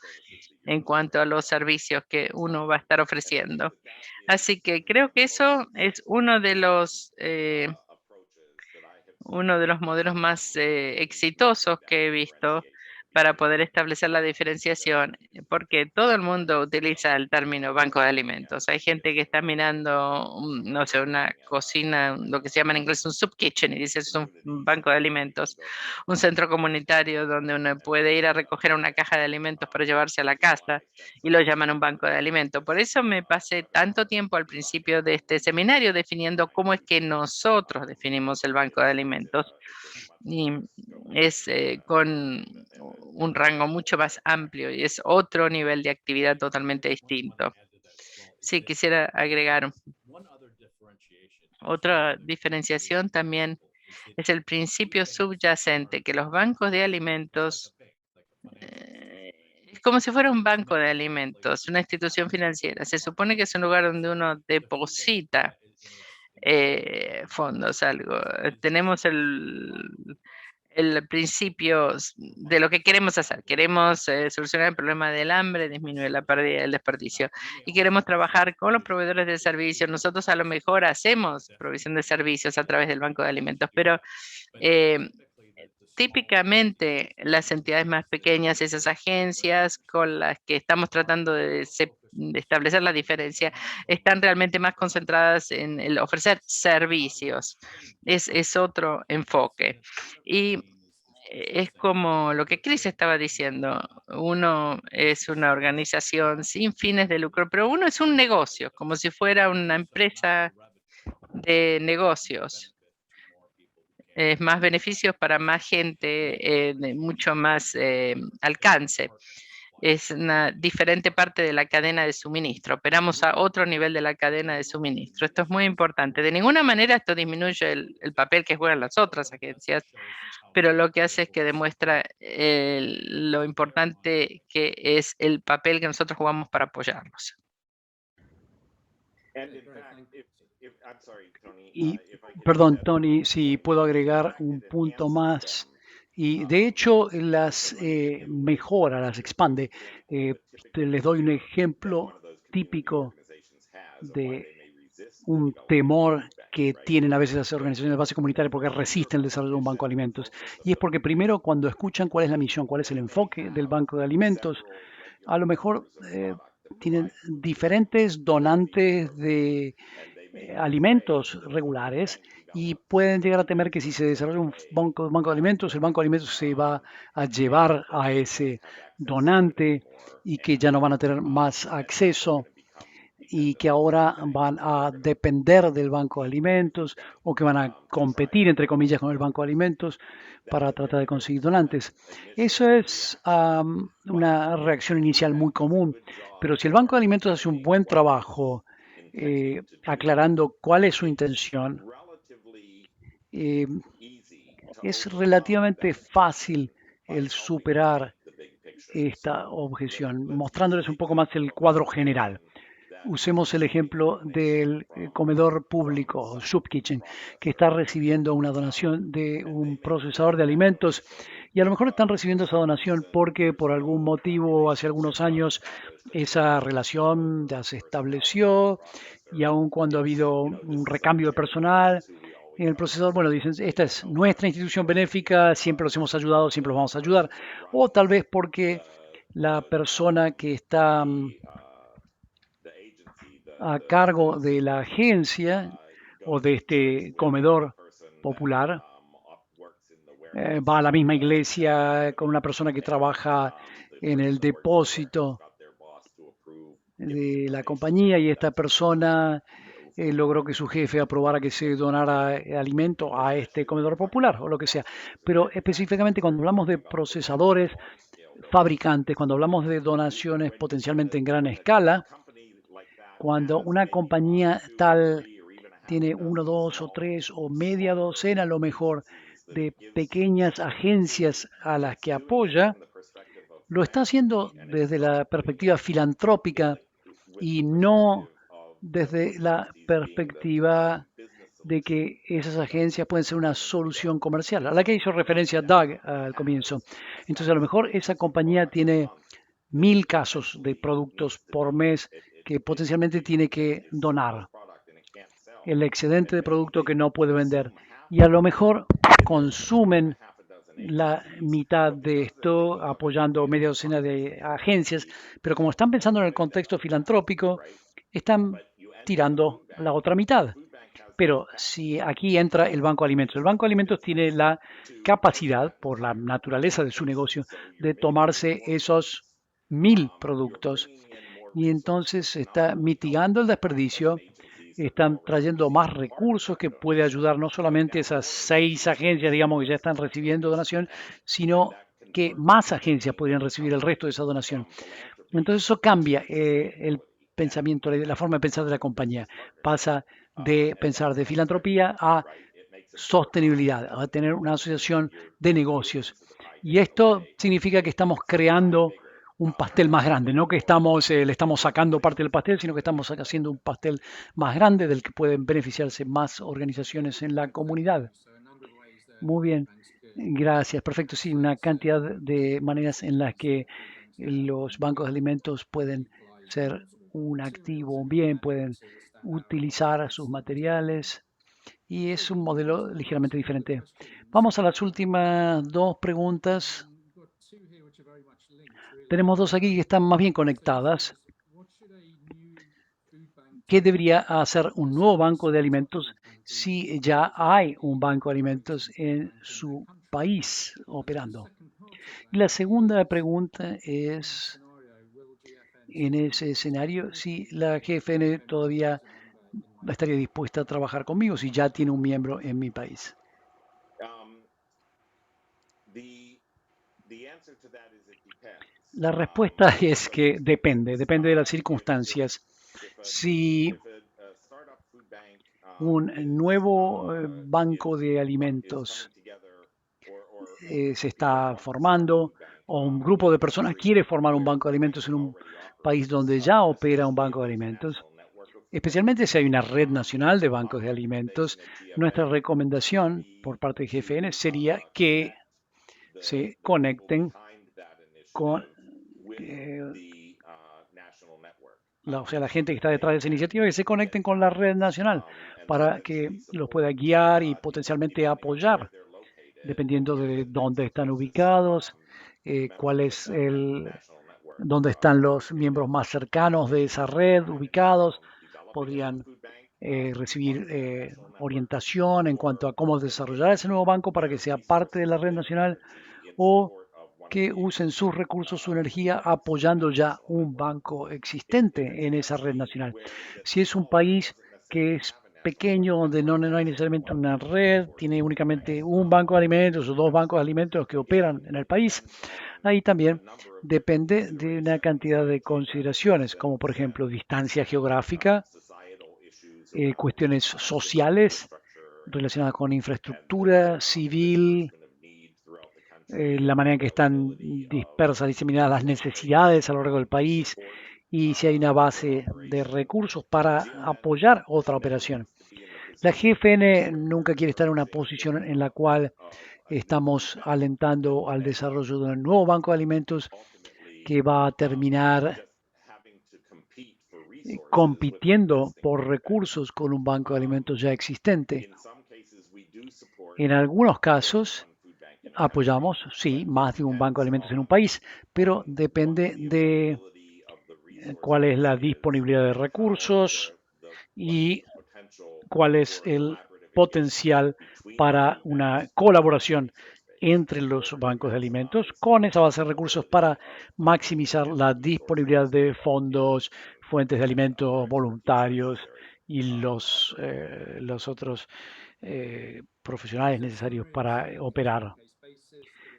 Speaker 2: en cuanto a los servicios que uno va a estar ofreciendo. Así que creo que eso es uno de los modelos más exitosos que he visto para poder establecer la diferenciación, porque todo el mundo utiliza el término banco de alimentos. Hay gente que está mirando, no sé, una cocina, lo que se llama en inglés un soup kitchen, y dice es un banco de alimentos, un centro comunitario donde uno puede ir a recoger una caja de alimentos para llevarse a la casa, y lo llaman un banco de alimentos. Por eso me pasé tanto tiempo al principio de este seminario definiendo cómo es que nosotros definimos el banco de alimentos. Y es con un rango mucho más amplio y es otro nivel de actividad totalmente distinto. Sí, quisiera agregar otra diferenciación también es el principio subyacente, que los bancos de alimentos es como si fuera un banco de alimentos, una institución financiera. Se supone que es un lugar donde uno deposita fondos, algo. Tenemos el principio de lo que queremos hacer. Queremos solucionar el problema del hambre, disminuir la pérdida del desperdicio y queremos trabajar con los proveedores de servicios. Nosotros a lo mejor hacemos provisión de servicios a través del Banco de Alimentos, pero típicamente las entidades más pequeñas, esas agencias con las que estamos tratando de establecer la diferencia, están realmente más concentradas en el ofrecer servicios. Es otro enfoque. Y es como lo que Chris estaba diciendo, uno es una organización sin fines de lucro, pero uno es un negocio, como si fuera una empresa de negocios. Es más beneficios para más gente, de mucho más alcance. Es una diferente parte de la cadena de suministro. Operamos a otro nivel de la cadena de suministro. Esto es muy importante. De ninguna manera esto disminuye el papel que juegan las otras agencias, pero lo que hace es que demuestra lo importante que es el papel que nosotros jugamos para apoyarlos.
Speaker 1: Y, perdón, Tony, si puedo agregar un punto más. Y de hecho las mejora, las expande. Les doy un ejemplo típico de un temor que tienen a veces las organizaciones de base comunitaria porque resisten el desarrollo de un banco de alimentos. Y es porque primero cuando escuchan cuál es la misión, cuál es el enfoque del banco de alimentos, a lo mejor tienen diferentes donantes de alimentos regulares y pueden llegar a temer que si se desarrolla un banco de alimentos, el banco de alimentos se va a llevar a ese donante y que ya no van a tener más acceso. y que ahora van a depender del Banco de Alimentos o que van a competir, entre comillas, con el Banco de Alimentos para tratar de conseguir donantes. Eso es una reacción inicial muy común, pero si el Banco de Alimentos hace un buen trabajo aclarando cuál es su intención, eh, es relativamente fácil el superar esta objeción, mostrándoles un poco más el cuadro general. Usemos el ejemplo del comedor público, Soup Kitchen, que está recibiendo una donación de un procesador de alimentos y a lo mejor están recibiendo esa donación porque por algún motivo hace algunos años esa relación ya se estableció y aun cuando ha habido un recambio de personal en el procesador, bueno, dicen, esta es nuestra institución benéfica, siempre los hemos ayudado, siempre los vamos a ayudar. O tal vez porque la persona que está a cargo de la agencia o de este comedor popular va a la misma iglesia con una persona que trabaja en el depósito de la compañía y esta persona logró que su jefe aprobara que se donara alimento a este comedor popular o lo que sea. Pero específicamente cuando hablamos de procesadores, fabricantes, cuando hablamos de donaciones potencialmente en gran escala, cuando una compañía tal tiene uno, dos o tres o media docena a lo mejor de pequeñas agencias a las que apoya, lo está haciendo desde la perspectiva filantrópica y no desde la perspectiva de que esas agencias pueden ser una solución comercial, a la que hizo referencia Doug al comienzo. Entonces, a lo mejor esa compañía tiene 1000 casos de productos por mes que potencialmente tiene que donar, el excedente de producto que no puede vender. Y a lo mejor consumen la mitad de esto apoyando media docena de agencias, pero como están pensando en el contexto filantrópico, están tirando la otra mitad. Pero si aquí entra el Banco de Alimentos, el Banco de Alimentos tiene la capacidad, por la naturaleza de su negocio, de tomarse esos 1000 productos y entonces está mitigando el desperdicio, están trayendo más recursos que puede ayudar no solamente esas 6 agencias, digamos, que ya están recibiendo donación, sino que más agencias podrían recibir el resto de esa donación. Entonces eso cambia el pensamiento, la forma de pensar de la compañía. Pasa de pensar de filantropía a sostenibilidad, a tener una asociación de negocios. Y esto significa que estamos creando un pastel más grande, no que estamos, le estamos sacando parte del pastel, sino que estamos haciendo un pastel más grande del que pueden beneficiarse más organizaciones en la comunidad. Muy bien, gracias, perfecto. Sí, una cantidad de maneras en las que los bancos de alimentos pueden ser un activo, un bien, pueden utilizar sus materiales y es un modelo ligeramente diferente. Vamos a las últimas dos preguntas. Tenemos dos aquí que están más bien conectadas. ¿Qué debería hacer un nuevo banco de alimentos si ya hay un banco de alimentos en su país operando? Y la segunda pregunta es, en ese escenario, si la GFN todavía estaría dispuesta a trabajar conmigo si ya tiene un miembro en mi país. La respuesta es que depende de las circunstancias. Si un nuevo banco de alimentos se está formando o un grupo de personas quiere formar un banco de alimentos en un país donde ya opera un banco de alimentos, especialmente si hay una red nacional de bancos de alimentos, nuestra recomendación por parte de GFN sería que se conecten con la gente que está detrás de esa iniciativa, que se conecten con la red nacional para que los pueda guiar y potencialmente apoyar, dependiendo de dónde están ubicados, cuál es dónde están los miembros más cercanos de esa red ubicados, podrían recibir orientación en cuanto a cómo desarrollar ese nuevo banco para que sea parte de la red nacional o que usen sus recursos, su energía, apoyando ya un banco existente en esa red nacional. Si es un país que es pequeño, donde no hay necesariamente una red, tiene únicamente un banco de alimentos o dos bancos de alimentos que operan en el país, ahí también depende de una cantidad de consideraciones, como por ejemplo distancia geográfica, cuestiones sociales relacionadas con infraestructura civil, la manera en que están dispersas, diseminadas las necesidades a lo largo del país y si hay una base de recursos para apoyar otra operación. La GFN nunca quiere estar en una posición en la cual estamos alentando al desarrollo de un nuevo banco de alimentos que va a terminar compitiendo por recursos con un banco de alimentos ya existente. En algunos casos apoyamos, sí, más de un banco de alimentos en un país, pero depende de cuál es la disponibilidad de recursos y cuál es el potencial para una colaboración entre los bancos de alimentos con esa base de recursos para maximizar la disponibilidad de fondos, fuentes de alimentos voluntarios y los otros profesionales necesarios para operar.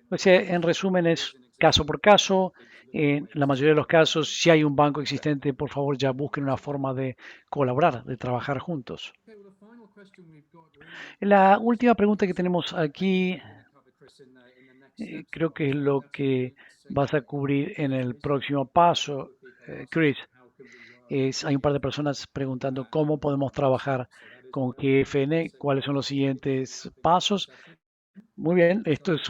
Speaker 1: O sea, en resumen, es caso por caso. En la mayoría de los casos, si hay un banco existente, por favor ya busquen una forma de colaborar, de trabajar juntos. La última pregunta que tenemos aquí, creo que es lo que vas a cubrir en el próximo paso, Chris. Hay un par de personas preguntando cómo podemos trabajar con GFN, cuáles son los siguientes pasos. Muy bien, esto es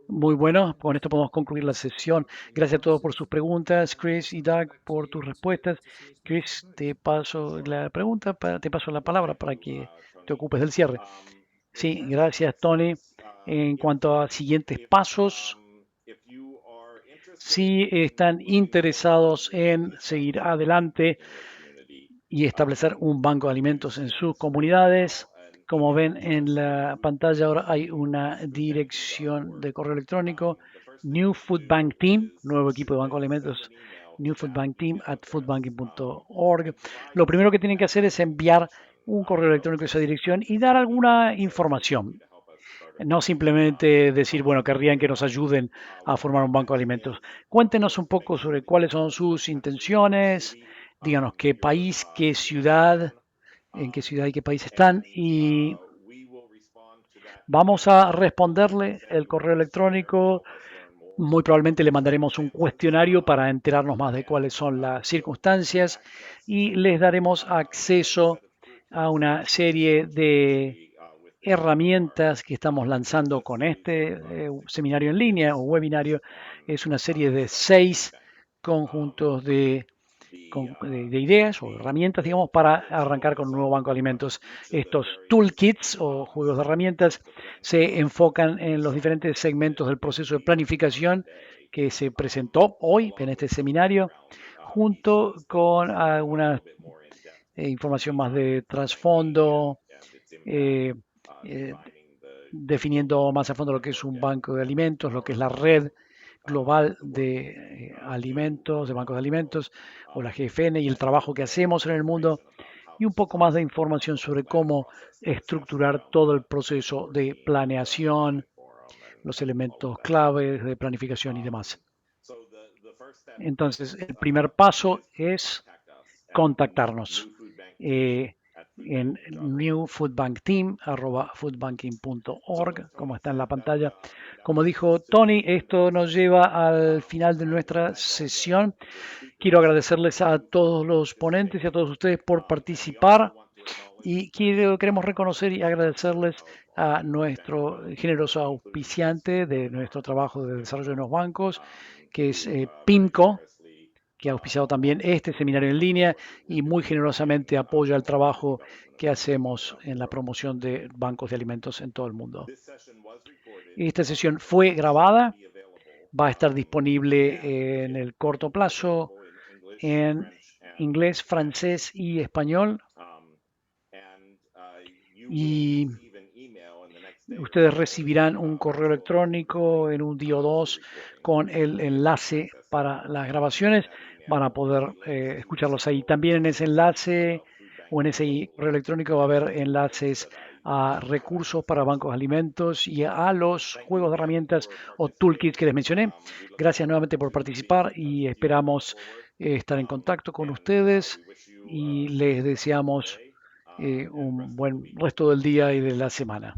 Speaker 1: muy bueno. Con esto podemos concluir la sesión. Gracias a todos por sus preguntas, Chris y Doug, por tus respuestas. Chris, te paso la te paso la palabra para que te ocupes del cierre. Sí, gracias, Tony. En cuanto a siguientes pasos, si están interesados en seguir adelante y establecer un banco de alimentos en sus comunidades, como ven en la pantalla ahora hay una dirección de correo electrónico, New Food Bank Team, nuevo equipo de banco de alimentos, newfoodbankteam@foodbanking.org. Lo primero que tienen que hacer es enviar un correo electrónico a esa dirección y dar alguna información. No simplemente decir, bueno, querrían que nos ayuden a formar un banco de alimentos. Cuéntenos un poco sobre cuáles son sus intenciones, díganos qué país, qué ciudad, en qué ciudad y qué país están y vamos a responderle el correo electrónico. Muy probablemente le mandaremos un cuestionario para enterarnos más de cuáles son las circunstancias y les daremos acceso a una serie de herramientas que estamos lanzando con este seminario en línea o webinario. Es una serie de 6 conjuntos de ideas o herramientas, digamos, para arrancar con un nuevo banco de alimentos. Estos toolkits o juegos de herramientas se enfocan en los diferentes segmentos del proceso de planificación que se presentó hoy en este seminario, junto con alguna información más de trasfondo, eh, eh, definiendo más a fondo lo que es un banco de alimentos, lo que es la red global de alimentos, de bancos de alimentos, o la GFN y el trabajo que hacemos en el mundo, y un poco más de información sobre cómo estructurar todo el proceso de planeación, los elementos claves de planificación y demás. Entonces, el primer paso es contactarnos en newfoodbankteam@foodbanking.org, como está en la pantalla. Como dijo Tony, esto nos lleva al final de nuestra sesión. Quiero agradecerles a todos los ponentes y a todos ustedes por participar y queremos reconocer y agradecerles a nuestro generoso auspiciante de nuestro trabajo de desarrollo de los bancos, que es PIMCO, que ha auspiciado también este seminario en línea y muy generosamente apoya el trabajo que hacemos en la promoción de bancos de alimentos en todo el mundo. Esta sesión fue grabada, va a estar disponible en el corto plazo en inglés, francés y español. Y Ustedes recibirán un correo electrónico en un día o dos con el enlace para las grabaciones. Van a poder escucharlos ahí. También en ese enlace o en ese correo electrónico va a haber enlaces a recursos para bancos de alimentos y a los juegos de herramientas o toolkits que les mencioné. Gracias nuevamente por participar y esperamos estar en contacto con ustedes y les deseamos un buen resto del día y de la semana.